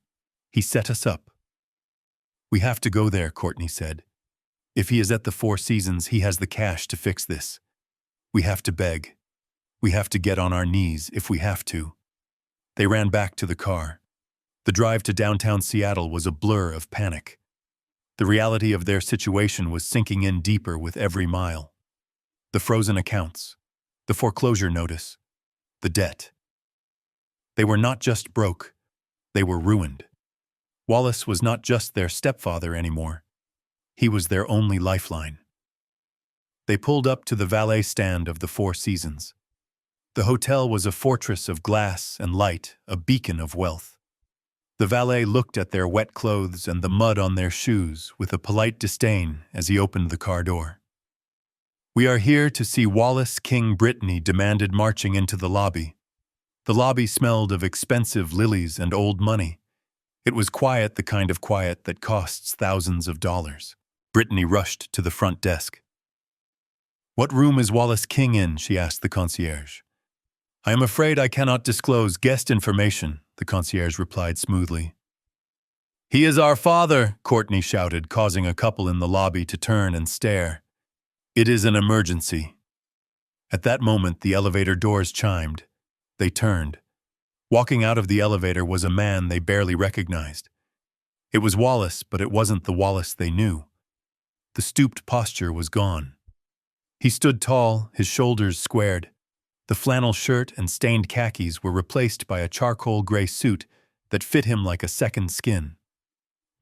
He set us up. We have to go there, Courtney said. If he is at the Four Seasons, he has the cash to fix this. We have to beg. We have to get on our knees if we have to. They ran back to the car. The drive to downtown Seattle was a blur of panic. The reality of their situation was sinking in deeper with every mile. The frozen accounts, the foreclosure notice, the debt. They were not just broke, they were ruined. Wallace was not just their stepfather anymore. He was their only lifeline. They pulled up to the valet stand of the Four Seasons. The hotel was a fortress of glass and light, a beacon of wealth. The valet looked at their wet clothes and the mud on their shoes with a polite disdain as he opened the car door. We are here to see Wallace King, Brittany demanded, marching into the lobby. The lobby smelled of expensive lilies and old money. It was quiet, the kind of quiet that costs thousands of dollars. Brittany rushed to the front desk. What room is Wallace King in? She asked the concierge. I am afraid I cannot disclose guest information, the concierge replied smoothly. He is our father, Courtney shouted, causing a couple in the lobby to turn and stare. It is an emergency. At that moment, the elevator doors chimed. They turned. Walking out of the elevator was a man they barely recognized. It was Wallace, but it wasn't the Wallace they knew. The stooped posture was gone. He stood tall, his shoulders squared. The flannel shirt and stained khakis were replaced by a charcoal gray suit that fit him like a second skin.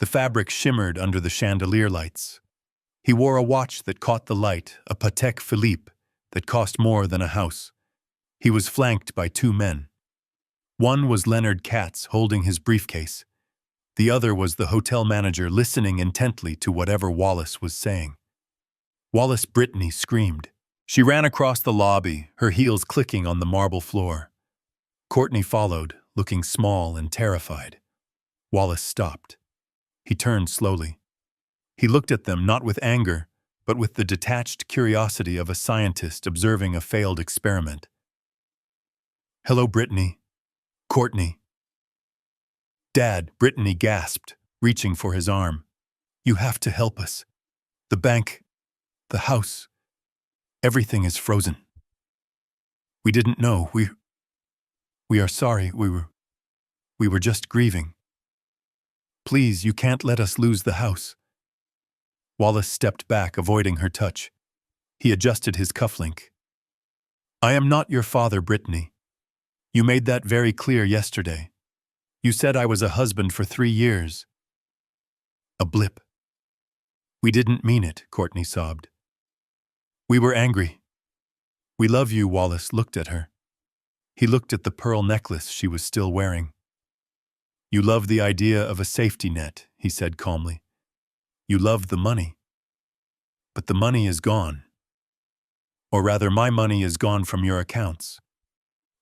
The fabric shimmered under the chandelier lights. He wore a watch that caught the light, a Patek Philippe that cost more than a house. He was flanked by two men. One was Leonard Katz holding his briefcase. The other was the hotel manager listening intently to whatever Wallace was saying. Wallace Brittany screamed. She ran across the lobby, her heels clicking on the marble floor. Courtney followed, looking small and terrified. Wallace stopped. He turned slowly. He looked at them not with anger, but with the detached curiosity of a scientist observing a failed experiment. Hello, Brittany. Courtney. Dad, Brittany gasped, reaching for his arm. You have to help us. The bank, the house, everything is frozen. We didn't know. We are sorry. We were just grieving. Please, you can't let us lose the house. Wallace stepped back, avoiding her touch. He adjusted his cufflink. I am not your father, Brittany. You made that very clear yesterday. You said I was a husband for 3 years. A blip. We didn't mean it, Courtney sobbed. We were angry. We love you, Wallace looked at her. He looked at the pearl necklace she was still wearing. You love the idea of a safety net, he said calmly. You love the money. But the money is gone. Or rather, my money is gone from your accounts.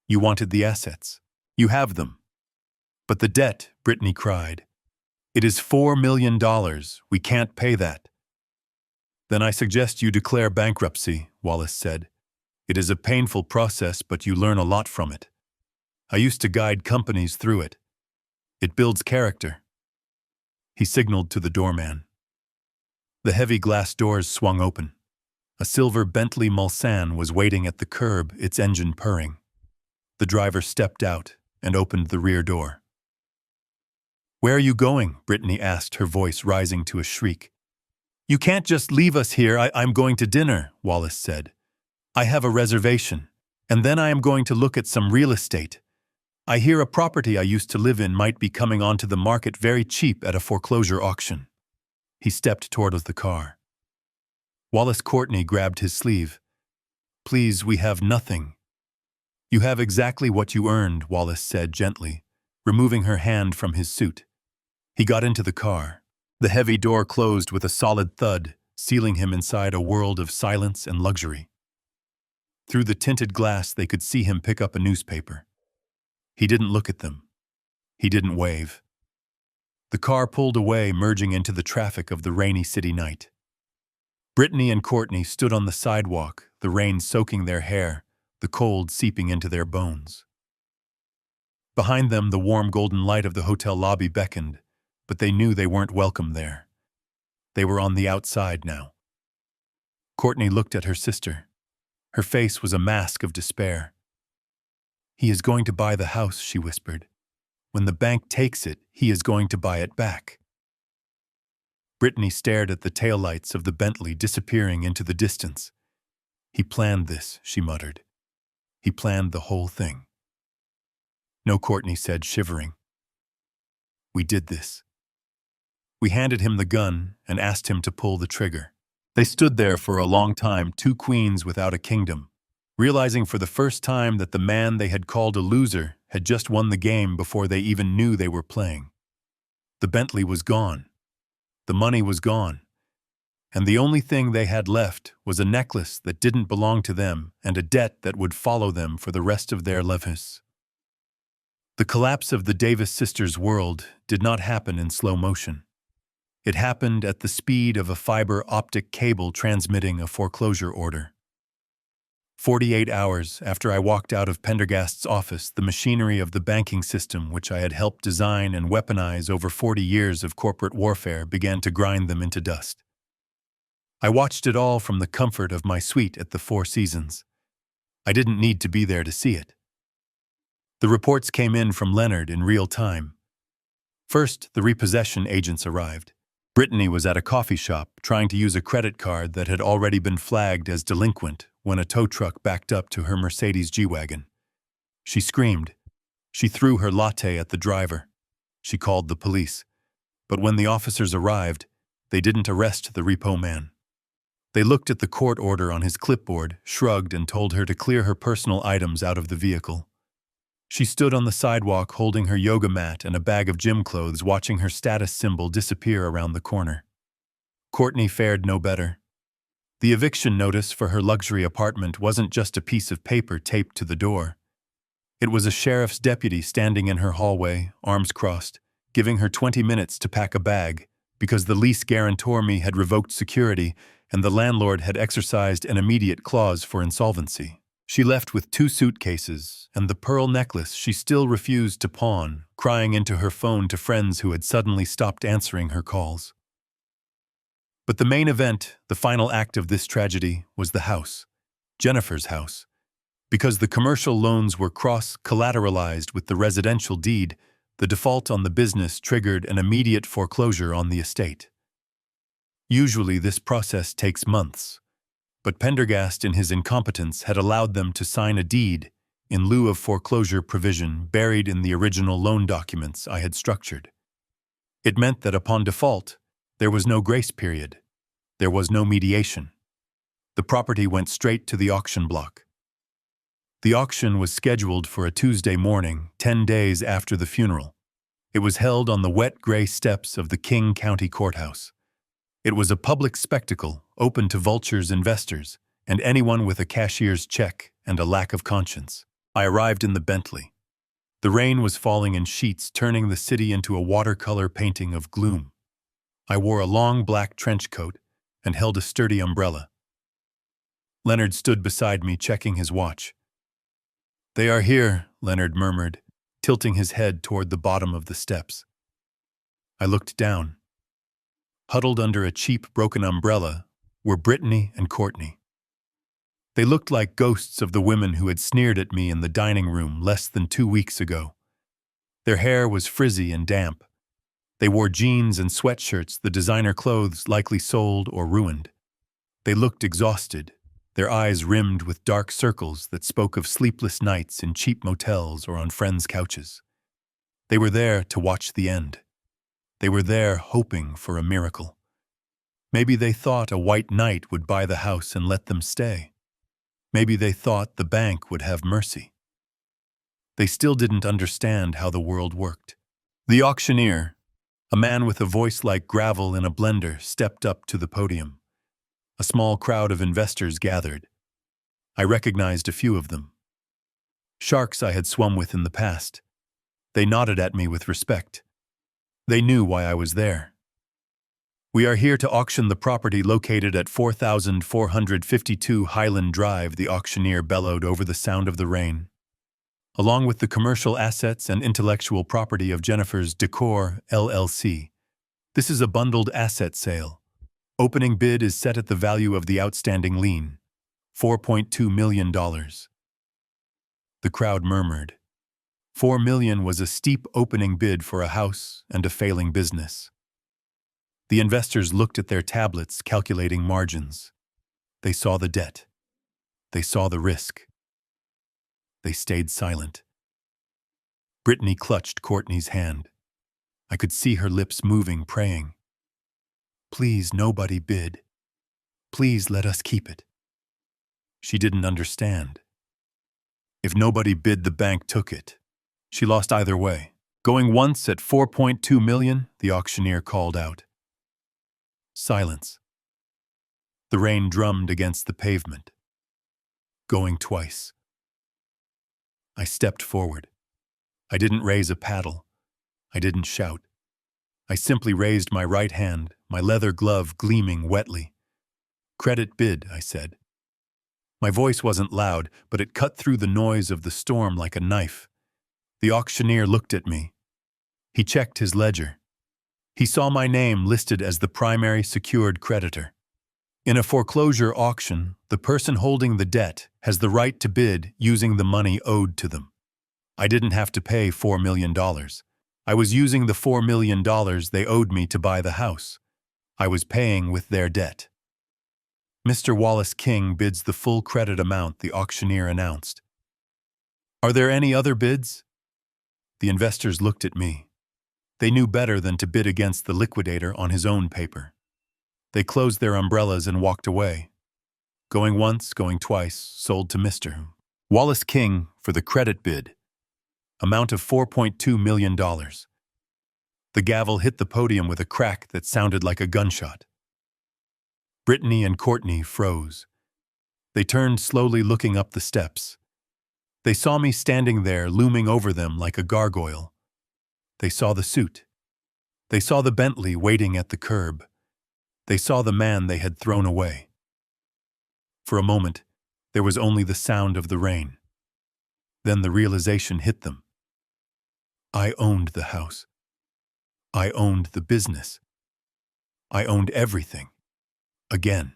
You wanted the assets. You have them. But the debt, Brittany cried. It is $4 million. We can't pay that. Then I suggest you declare bankruptcy, Wallace said. It is a painful process, but you learn a lot from it. I used to guide companies through it. It builds character. He signaled to the doorman. The heavy glass doors swung open. A silver Bentley Mulsanne was waiting at the curb, its engine purring. The driver stepped out and opened the rear door. Where are you going? Brittany asked, her voice rising to a shriek. You can't just leave us here. I'm going to dinner, Wallace said. I have a reservation. And then I am going to look at some real estate. I hear a property I used to live in might be coming onto the market very cheap at a foreclosure auction." He stepped toward the car. Wallace Courtney grabbed his sleeve. "Please, we have nothing." "You have exactly what you earned," Wallace said gently, removing her hand from his suit. He got into the car. The heavy door closed with a solid thud, sealing him inside a world of silence and luxury. Through the tinted glass, they could see him pick up a newspaper. He didn't look at them. He didn't wave. The car pulled away, merging into the traffic of the rainy city night. Brittany and Courtney stood on the sidewalk, the rain soaking their hair, the cold seeping into their bones. Behind them, the warm golden light of the hotel lobby beckoned, but they knew they weren't welcome there. They were on the outside now. Courtney looked at her sister. Her face was a mask of despair. "He is going to buy the house," she whispered. "When the bank takes it, he is going to buy it back." Brittany stared at the taillights of the Bentley disappearing into the distance. "He planned this," she muttered. "He planned the whole thing." "No," Courtney said, shivering. "We did this." We handed him the gun and asked him to pull the trigger. They stood there for a long time, two queens without a kingdom, realizing for the first time that the man they had called a loser had just won the game before they even knew they were playing. The Bentley was gone. The money was gone. And the only thing they had left was a necklace that didn't belong to them and a debt that would follow them for the rest of their lives. The collapse of the Davis sisters' world did not happen in slow motion. It happened at the speed of a fiber optic cable transmitting a foreclosure order. 48 hours after I walked out of Pendergast's office, the machinery of the banking system, which I had helped design and weaponize over 40 years of corporate warfare, began to grind them into dust. I watched it all from the comfort of my suite at the Four Seasons. I didn't need to be there to see it. The reports came in from Leonard in real time. First, the repossession agents arrived. Brittany was at a coffee shop trying to use a credit card that had already been flagged as delinquent when a tow truck backed up to her Mercedes G-Wagon. She screamed. She threw her latte at the driver. She called the police. But when the officers arrived, they didn't arrest the repo man. They looked at the court order on his clipboard, shrugged, and told her to clear her personal items out of the vehicle. She stood on the sidewalk holding her yoga mat and a bag of gym clothes, watching her status symbol disappear around the corner. Courtney fared no better. The eviction notice for her luxury apartment wasn't just a piece of paper taped to the door. It was a sheriff's deputy standing in her hallway, arms crossed, giving her 20 minutes to pack a bag, because the lease guarantor had revoked security and the landlord had exercised an immediate clause for insolvency. She left with 2 suitcases and the pearl necklace she still refused to pawn, crying into her phone to friends who had suddenly stopped answering her calls. But the main event, the final act of this tragedy, was the house, Jennifer's house. Because the commercial loans were cross-collateralized with the residential deed, the default on the business triggered an immediate foreclosure on the estate. Usually this process takes months, but Pendergast in his incompetence had allowed them to sign a deed in lieu of foreclosure provision buried in the original loan documents I had structured. It meant that upon default, there was no grace period. There was no mediation. The property went straight to the auction block. The auction was scheduled for a Tuesday morning, 10 days after the funeral. It was held on the wet gray steps of the King County Courthouse. It was a public spectacle, open to vultures, investors, and anyone with a cashier's check and a lack of conscience. I arrived in the Bentley. The rain was falling in sheets, turning the city into a watercolor painting of gloom. I wore a long black trench coat and held a sturdy umbrella. Leonard stood beside me, checking his watch. "They are here," Leonard murmured, tilting his head toward the bottom of the steps. I looked down. Huddled under a cheap, broken umbrella were Brittany and Courtney. They looked like ghosts of the women who had sneered at me in the dining room less than 2 weeks ago. Their hair was frizzy and damp. They wore jeans and sweatshirts, the designer clothes likely sold or ruined. They looked exhausted, their eyes rimmed with dark circles that spoke of sleepless nights in cheap motels or on friends' couches. They were there to watch the end. They were there hoping for a miracle. Maybe they thought a white knight would buy the house and let them stay. Maybe they thought the bank would have mercy. They still didn't understand how the world worked. The auctioneer, a man with a voice like gravel in a blender, stepped up to the podium. A small crowd of investors gathered. I recognized a few of them. Sharks I had swum with in the past. They nodded at me with respect. They knew why I was there. "We are here to auction the property located at 4452 Highland Drive," the auctioneer bellowed over the sound of the rain. "Along with the commercial assets and intellectual property of Jennifer's Decor, LLC. This is a bundled asset sale. Opening bid is set at the value of the outstanding lien, $4.2 million. The crowd murmured. $4 million was a steep opening bid for a house and a failing business. The investors looked at their tablets, calculating margins. They saw the debt. They saw the risk. They stayed silent. Brittany clutched Courtney's hand. I could see her lips moving, praying. "Please, nobody bid. Please let us keep it." She didn't understand. If nobody bid, the bank took it. She lost either way. "Going once at 4.2 million, the auctioneer called out. Silence. The rain drummed against the pavement. "Going twice." I stepped forward. I didn't raise a paddle. I didn't shout. I simply raised my right hand, my leather glove gleaming wetly. "Credit bid," I said. My voice wasn't loud, but it cut through the noise of the storm like a knife. The auctioneer looked at me. He checked his ledger. He saw my name listed as the primary secured creditor. In a foreclosure auction, the person holding the debt has the right to bid using the money owed to them. I didn't have to pay $4 million. I was using the $4 million they owed me to buy the house. I was paying with their debt. "Mr. Wallace King bids the full credit amount," the auctioneer announced. "Are there any other bids?" The investors looked at me. They knew better than to bid against the liquidator on his own paper. They closed their umbrellas and walked away. "Going once, going twice, sold to Mr. Wallace King for the credit bid. Amount of $4.2 million. The gavel hit the podium with a crack that sounded like a gunshot. Brittany and Courtney froze. They turned slowly, looking up the steps. They saw me standing there, looming over them like a gargoyle. They saw the suit. They saw the Bentley waiting at the curb. They saw the man they had thrown away. For a moment, there was only the sound of the rain. Then the realization hit them. I owned the house. I owned the business. I owned everything. Again.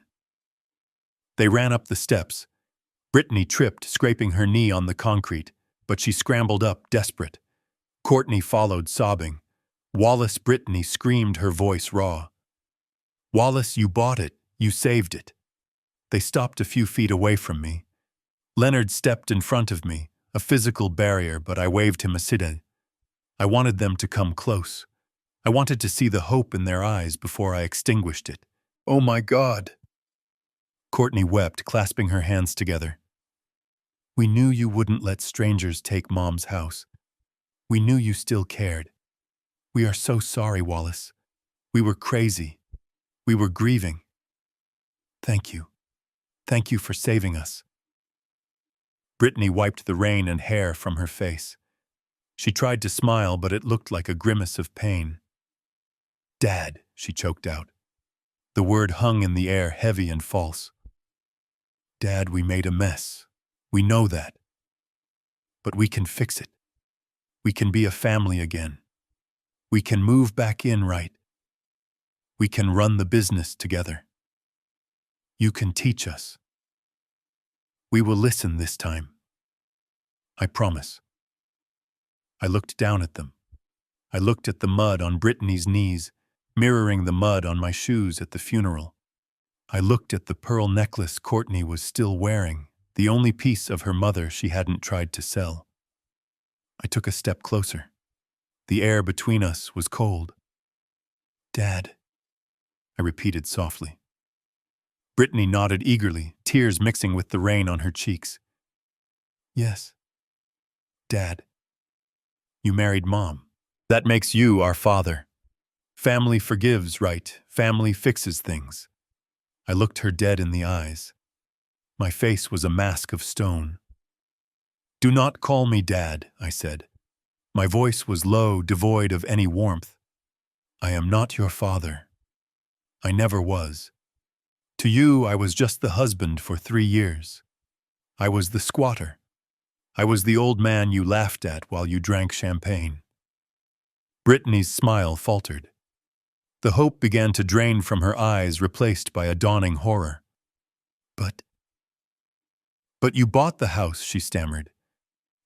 They ran up the steps. Brittany tripped, scraping her knee on the concrete, but she scrambled up, desperate. Courtney followed, sobbing. "Wallace," Brittany screamed, her voice raw. "Wallace, you bought it. You saved it." They stopped a few feet away from me. Leonard stepped in front of me, a physical barrier, but I waved him aside. I wanted them to come close. I wanted to see the hope in their eyes before I extinguished it. "Oh my God!" Courtney wept, clasping her hands together. "We knew you wouldn't let strangers take Mom's house. We knew you still cared. We are so sorry, Wallace. We were crazy. We were grieving. Thank you. Thank you for saving us." Brittany wiped the rain and hair from her face. She tried to smile, but it looked like a grimace of pain. "Dad," she choked out. The word hung in the air, heavy and false. "Dad, we made a mess. We know that. But we can fix it. We can be a family again. We can move back in right. We can run the business together. You can teach us. We will listen this time. I promise." I looked down at them. I looked at the mud on Brittany's knees, mirroring the mud on my shoes at the funeral. I looked at the pearl necklace Courtney was still wearing, the only piece of her mother she hadn't tried to sell. I took a step closer. The air between us was cold. "Dad," I repeated softly. Brittany nodded eagerly, tears mixing with the rain on her cheeks. "Yes, Dad. You married Mom. That makes you our father. Family forgives, right? Family fixes things." I looked her dead in the eyes. My face was a mask of stone. "Do not call me Dad," I said. My voice was low, devoid of any warmth. "I am not your father. I never was. To you, I was just the husband for 3 years. I was the squatter. I was the old man you laughed at while you drank champagne." Brittany's smile faltered. The hope began to drain from her eyes, replaced by a dawning horror. But you bought the house," she stammered.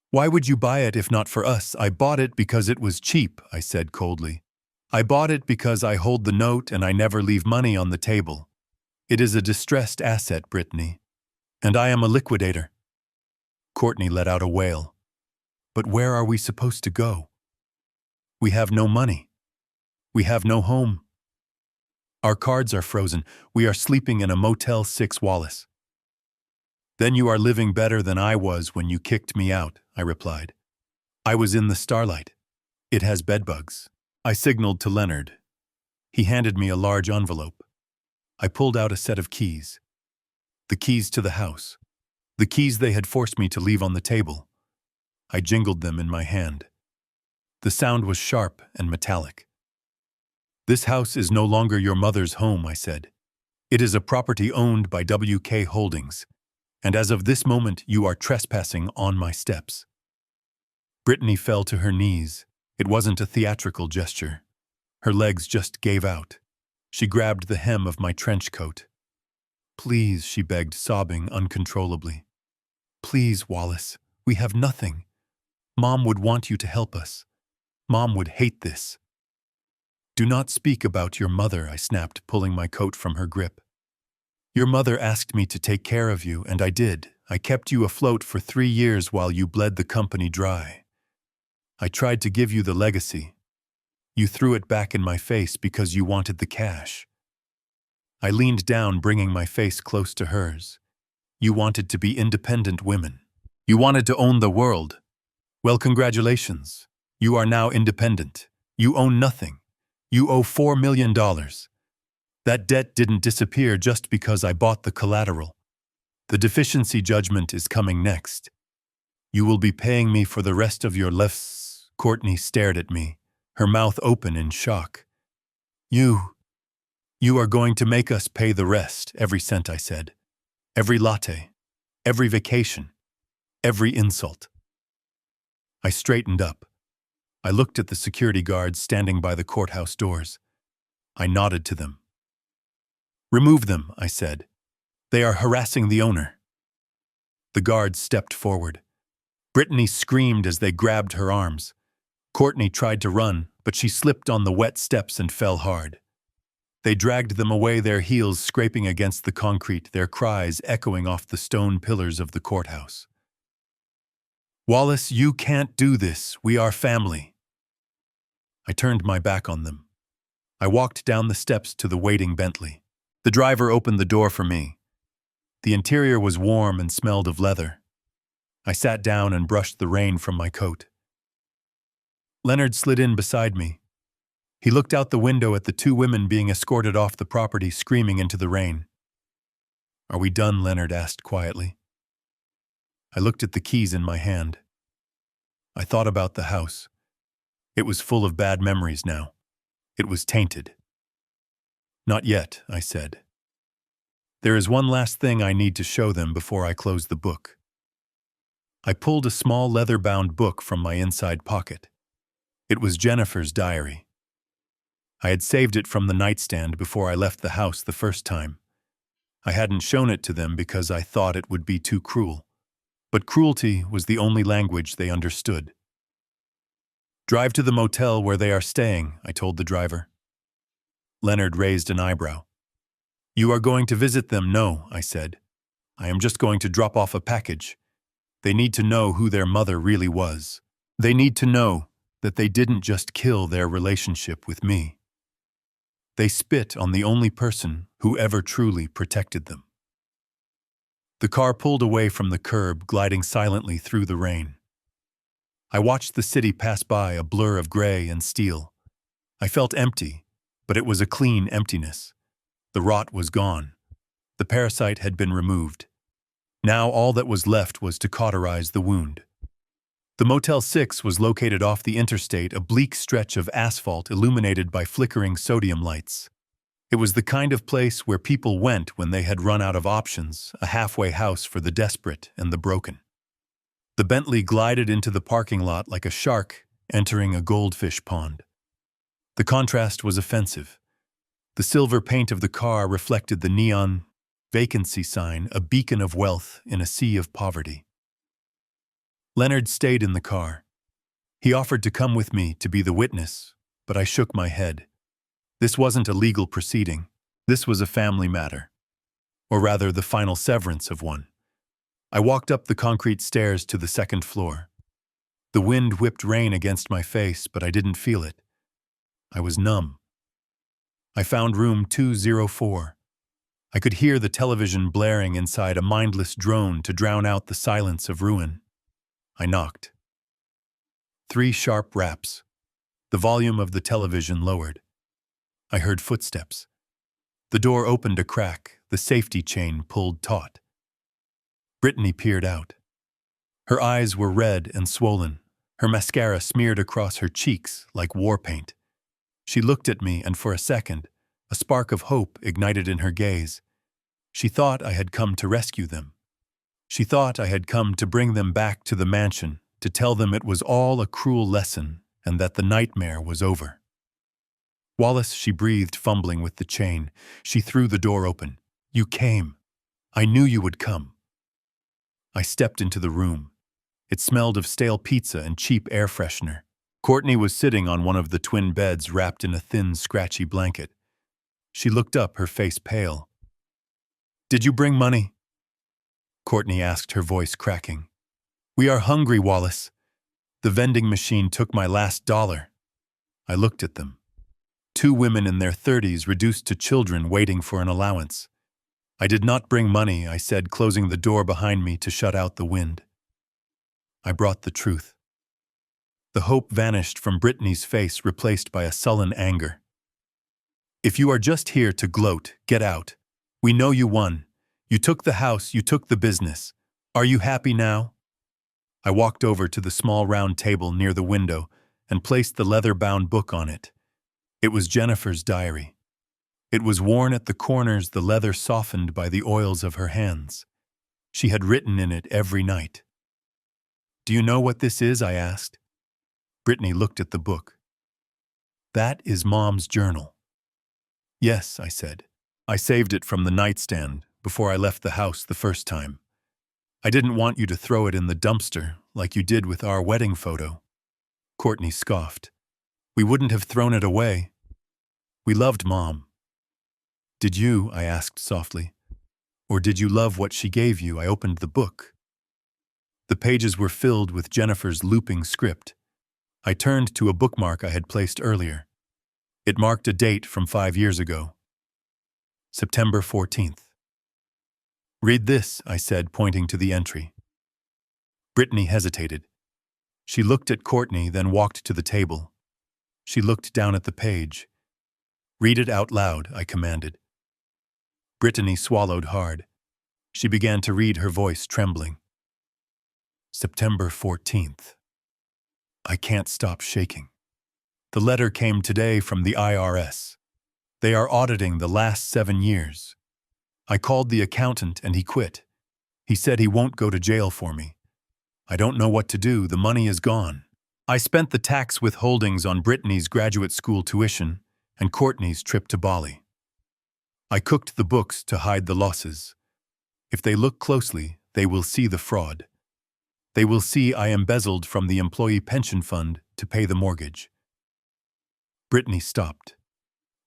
"Why would you buy it if not for us?" "I bought it because it was cheap," I said coldly. "I bought it because I hold the note and I never leave money on the table. It is a distressed asset, Brittany. And I am a liquidator." Courtney let out a wail. "But where are we supposed to go? We have no money. We have no home. Our cards are frozen. We are sleeping in a Motel 6, Wallace." "Then you are living better than I was when you kicked me out," I replied. "I was in the starlight. It has bedbugs." I signaled to Leonard. He handed me a large envelope. I pulled out a set of keys. The keys to the house. The keys they had forced me to leave on the table. I jingled them in my hand. The sound was sharp and metallic. "This house is no longer your mother's home," I said. "It is a property owned by WK Holdings, and as of this moment you are trespassing on my steps." Brittany fell to her knees. It wasn't a theatrical gesture. Her legs just gave out. She grabbed the hem of my trench coat. "Please," she begged, sobbing uncontrollably. "Please, Wallace, we have nothing. Mom would want you to help us. Mom would hate this." "Do not speak about your mother," I snapped, pulling my coat from her grip. "Your mother asked me to take care of you, and I did. I kept you afloat for 3 years while you bled the company dry. I tried to give you the legacy. You threw it back in my face because you wanted the cash." I leaned down, bringing my face close to hers. "You wanted to be independent women. You wanted to own the world. Well, congratulations. You are now independent. You own nothing. You owe $4 million. That debt didn't disappear just because I bought the collateral. The deficiency judgment is coming next. You will be paying me for the rest of your lives." Courtney stared at me, her mouth open in shock. You are going to make us pay the rest," every cent, I said. "Every latte, every vacation, every insult." I straightened up. I looked at the security guards standing by the courthouse doors. I nodded to them. "Remove them," I said. "They are harassing the owner." The guards stepped forward. Brittany screamed as they grabbed her arms. Courtney tried to run, but she slipped on the wet steps and fell hard. They dragged them away, their heels scraping against the concrete, their cries echoing off the stone pillars of the courthouse. "Wallace, you can't do this. We are family." I turned my back on them. I walked down the steps to the waiting Bentley. The driver opened the door for me. The interior was warm and smelled of leather. I sat down and brushed the rain from my coat. Leonard slid in beside me. He looked out the window at the 2 women being escorted off the property, screaming into the rain. "Are we done?" Leonard asked quietly. I looked at the keys in my hand. I thought about the house. It was full of bad memories now. It was tainted. "Not yet," I said. "There is one last thing I need to show them before I close the book." I pulled a small leather-bound book from my inside pocket. It was Jennifer's diary. I had saved it from the nightstand before I left the house the first time. I hadn't shown it to them because I thought it would be too cruel. But cruelty was the only language they understood. "Drive to the motel where they are staying," I told the driver. Leonard raised an eyebrow. You are going to visit them? No, I said. I am just going to drop off a package. They need to know who their mother really was. They need to know that they didn't just kill their relationship with me. They spit on the only person who ever truly protected them. The car pulled away from the curb, gliding silently through the rain. I watched the city pass by, a blur of gray and steel. I felt empty, but it was a clean emptiness. The rot was gone. The parasite had been removed. Now all that was left was to cauterize the wound. The Motel 6 was located off the interstate, a bleak stretch of asphalt illuminated by flickering sodium lights. It was the kind of place where people went when they had run out of options, a halfway house for the desperate and the broken. The Bentley glided into the parking lot like a shark entering a goldfish pond. The contrast was offensive. The silver paint of the car reflected the neon vacancy sign, a beacon of wealth in a sea of poverty. Leonard stayed in the car. He offered to come with me to be the witness, but I shook my head. This wasn't a legal proceeding. This was a family matter. Or rather, the final severance of one. I walked up the concrete stairs to the second floor. The wind whipped rain against my face, but I didn't feel it. I was numb. I found room 204. I could hear the television blaring inside, a mindless drone to drown out the silence of ruin. I knocked. 3 sharp raps. The volume of the television lowered. I heard footsteps. The door opened a crack, the safety chain pulled taut. Brittany peered out. Her eyes were red and swollen, her mascara smeared across her cheeks like war paint. She looked at me, and for a second, a spark of hope ignited in her gaze. She thought I had come to rescue them. She thought I had come to bring them back to the mansion, to tell them it was all a cruel lesson and that the nightmare was over. Wallace, she breathed, fumbling with the chain. She threw the door open. You came. I knew you would come. I stepped into the room. It smelled of stale pizza and cheap air freshener. Courtney was sitting on one of the twin beds, wrapped in a thin, scratchy blanket. She looked up, her face pale. Did you bring money? Courtney asked, her voice cracking. We are hungry, Wallace. The vending machine took my last $1. I looked at them. 2 women in their 30s, reduced to children waiting for an allowance. I did not bring money, I said, closing the door behind me to shut out the wind. I brought the truth. The hope vanished from Brittany's face, replaced by a sullen anger. If you are just here to gloat, get out. We know you won. You took the house, you took the business. Are you happy now? I walked over to the small round table near the window and placed the leather-bound book on it. It was Jennifer's diary. It was worn at the corners, the leather softened by the oils of her hands. She had written in it every night. Do you know what this is? I asked. Brittany looked at the book. That is Mom's journal. Yes, I said. I saved it from the nightstand before I left the house the first time. I didn't want you to throw it in the dumpster like you did with our wedding photo. Courtney scoffed. We wouldn't have thrown it away. We loved Mom. Did you? I asked softly. Or did you love what she gave you? I opened the book. The pages were filled with Jennifer's looping script. I turned to a bookmark I had placed earlier. It marked a date from 5 years ago. September 14th. Read this, I said, pointing to the entry. Brittany hesitated. She looked at Courtney, then walked to the table. She looked down at the page. Read it out loud, I commanded. Brittany swallowed hard. She began to read, her voice trembling. September 14th. I can't stop shaking. The letter came today from the IRS. They are auditing the last 7 years. I called the accountant and he quit. He said he won't go to jail for me. I don't know what to do. The money is gone. I spent the tax withholdings on Brittany's graduate school tuition and Courtney's trip to Bali. I cooked the books to hide the losses. If they look closely, they will see the fraud. They will see I embezzled from the employee pension fund to pay the mortgage. Brittany stopped.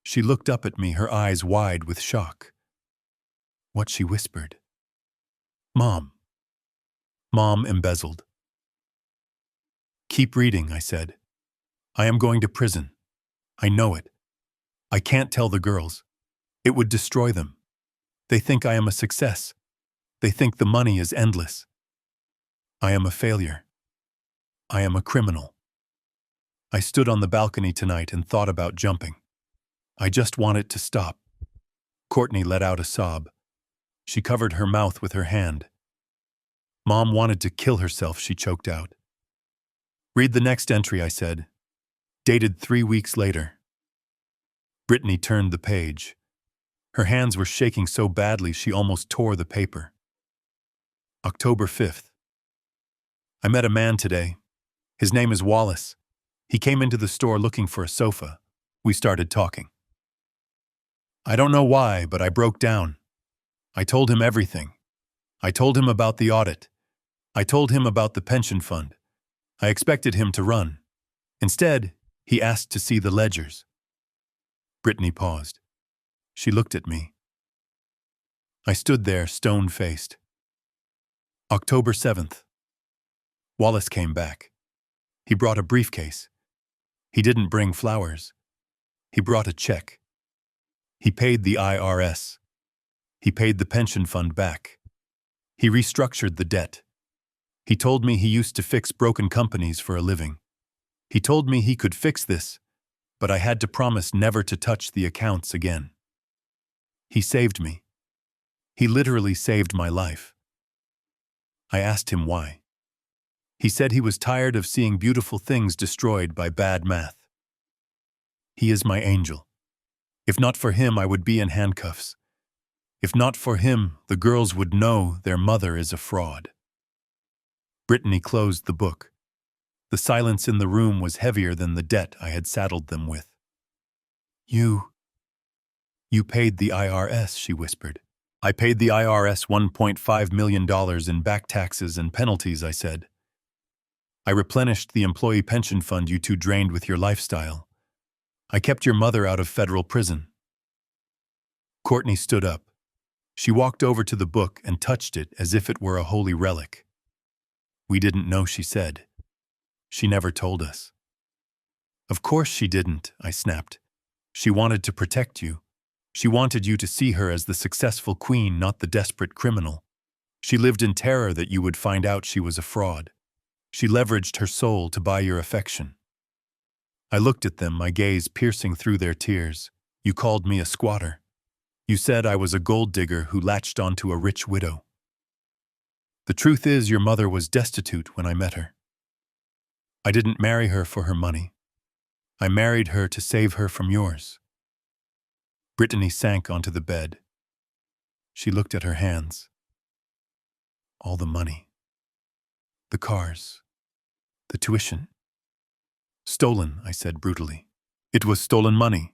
She looked up at me, her eyes wide with shock. What, she whispered. Mom. Mom embezzled. Keep reading, I said. I am going to prison. I know it. I can't tell the girls. It would destroy them. They think I am a success. They think the money is endless. I am a failure. I am a criminal. I stood on the balcony tonight and thought about jumping. I just want it to stop. Courtney let out a sob. She covered her mouth with her hand. Mom wanted to kill herself, she choked out. Read the next entry, I said. Dated 3 weeks later. Brittany turned the page. Her hands were shaking so badly she almost tore the paper. October 5th. I met a man today. His name is Wallace. He came into the store looking for a sofa. We started talking. I don't know why, but I broke down. I told him everything. I told him about the audit. I told him about the pension fund. I expected him to run. Instead, he asked to see the ledgers. Brittany paused. She looked at me. I stood there, stone-faced. October 7th. Wallace came back. He brought a briefcase. He didn't bring flowers. He brought a check. He paid the IRS. He paid the pension fund back. He restructured the debt. He told me he used to fix broken companies for a living. He told me he could fix this, but I had to promise never to touch the accounts again. He saved me. He literally saved my life. I asked him why. He said he was tired of seeing beautiful things destroyed by bad math. He is my angel. If not for him, I would be in handcuffs. If not for him, the girls would know their mother is a fraud. Brittany closed the book. The silence in the room was heavier than the debt I had saddled them with. You paid the IRS, she whispered. I paid the IRS $1.5 million in back taxes and penalties, I said. I replenished the employee pension fund you two drained with your lifestyle. I kept your mother out of federal prison. Courtney stood up. She walked over to the book and touched it as if it were a holy relic. We didn't know, she said. She never told us. Of course she didn't, I snapped. She wanted to protect you. She wanted you to see her as the successful queen, not the desperate criminal. She lived in terror that you would find out she was a fraud. She leveraged her soul to buy your affection. I looked at them, my gaze piercing through their tears. You called me a squatter. You said I was a gold digger who latched onto a rich widow. The truth is, your mother was destitute when I met her. I didn't marry her for her money. I married her to save her from yours. Brittany sank onto the bed. She looked at her hands. All the money. The cars. The tuition. Stolen, I said brutally. It was stolen money,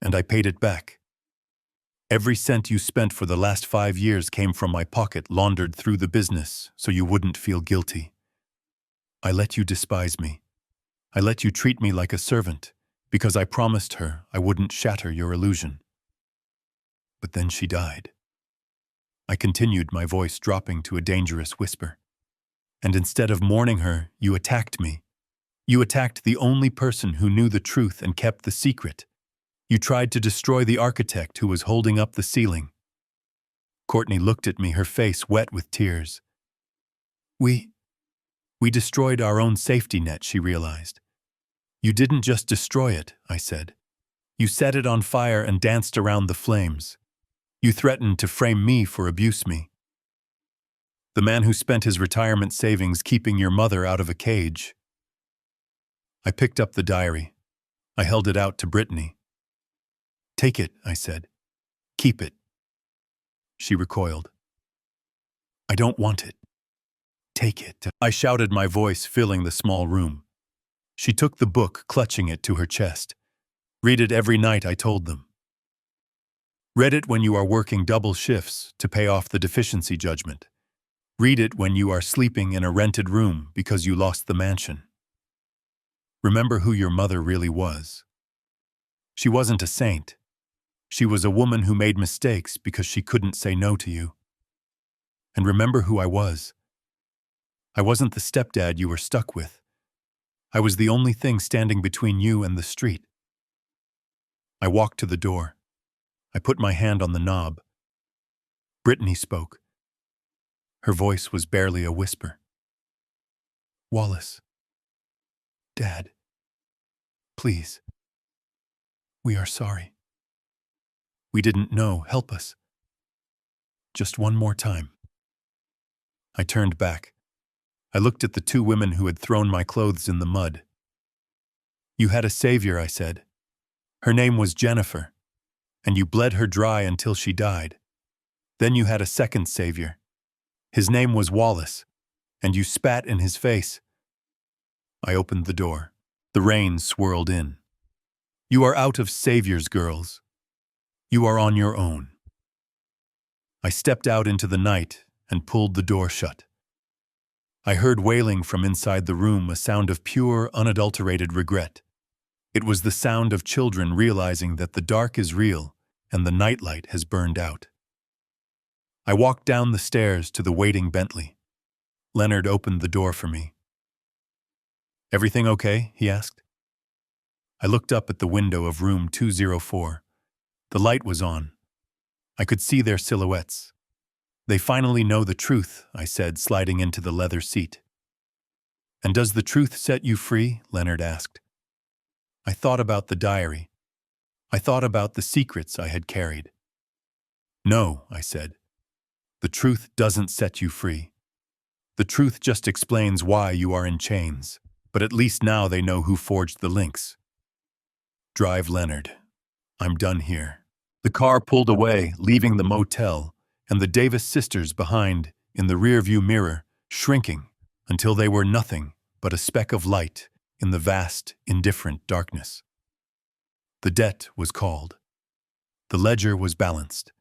and I paid it back. Every cent you spent for the last 5 years came from my pocket, laundered through the business so you wouldn't feel guilty. I let you despise me. I let you treat me like a servant because I promised her I wouldn't shatter your illusion. But then she died. I continued, my voice dropping to a dangerous whisper. And instead of mourning her, you attacked me. You attacked the only person who knew the truth and kept the secret. You tried to destroy the architect who was holding up the ceiling. Courtney looked at me, her face wet with tears. We destroyed our own safety net, she realized. You didn't just destroy it, I said. You set it on fire and danced around the flames. You threatened to frame me for abuse me. The man who spent his retirement savings keeping your mother out of a cage. I picked up the diary. I held it out to Brittany. Take it, I said. Keep it. She recoiled. I don't want it. Take it, I shouted, my voice filling the small room. She took the book, clutching it to her chest. Read it every night, I told them. Read it when you are working double shifts to pay off the deficiency judgment. Read it when you are sleeping in a rented room because you lost the mansion. Remember who your mother really was. She wasn't a saint. She was a woman who made mistakes because she couldn't say no to you. And remember who I was. I wasn't the stepdad you were stuck with. I was the only thing standing between you and the street. I walked to the door. I put my hand on the knob. Brittany spoke. Her voice was barely a whisper. Wallace. Dad. Please. We are sorry. We didn't know. Help us. Just one more time. I turned back. I looked at the two women who had thrown my clothes in the mud. You had a savior, I said. Her name was Jennifer, and you bled her dry until she died. Then you had a second savior. His name was Wallace, and you spat in his face. I opened the door. The rain swirled in. You are out of saviors, girls. You are on your own. I stepped out into the night and pulled the door shut. I heard wailing from inside the room, a sound of pure, unadulterated regret. It was the sound of children realizing that the dark is real and the nightlight has burned out. I walked down the stairs to the waiting Bentley. Leonard opened the door for me. Everything okay? He asked. I looked up at the window of room 204. The light was on. I could see their silhouettes. They finally know the truth, I said, sliding into the leather seat. And does the truth set you free? Leonard asked. I thought about the diary. I thought about the secrets I had carried. No, I said. The truth doesn't set you free. The truth just explains why you are in chains, but at least now they know who forged the links. Drive, Leonard. I'm done here. The car pulled away, leaving the motel, and the Davis sisters behind in the rearview mirror, shrinking until they were nothing but a speck of light in the vast, indifferent darkness. The debt was called. The ledger was balanced,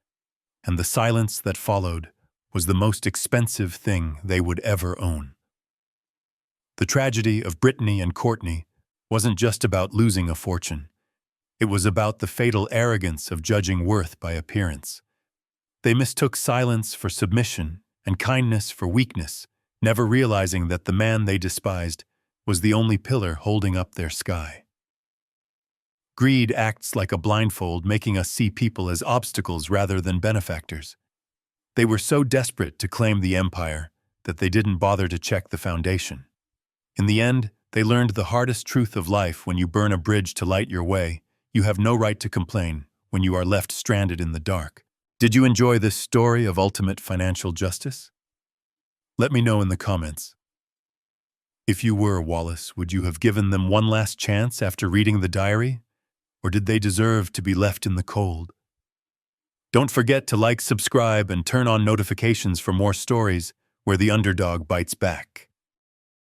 and the silence that followed was the most expensive thing they would ever own. The tragedy of Brittany and Courtney wasn't just about losing a fortune. It was about the fatal arrogance of judging worth by appearance. They mistook silence for submission and kindness for weakness, never realizing that the man they despised was the only pillar holding up their sky. Greed acts like a blindfold, making us see people as obstacles rather than benefactors. They were so desperate to claim the empire that they didn't bother to check the foundation. In the end, they learned the hardest truth of life: when you burn a bridge to light your way, you have no right to complain when you are left stranded in the dark. Did you enjoy this story of ultimate financial justice? Let me know in the comments. If you were Wallace, would you have given them one last chance after reading the diary? Or did they deserve to be left in the cold? Don't forget to like, subscribe, and turn on notifications for more stories where the underdog bites back.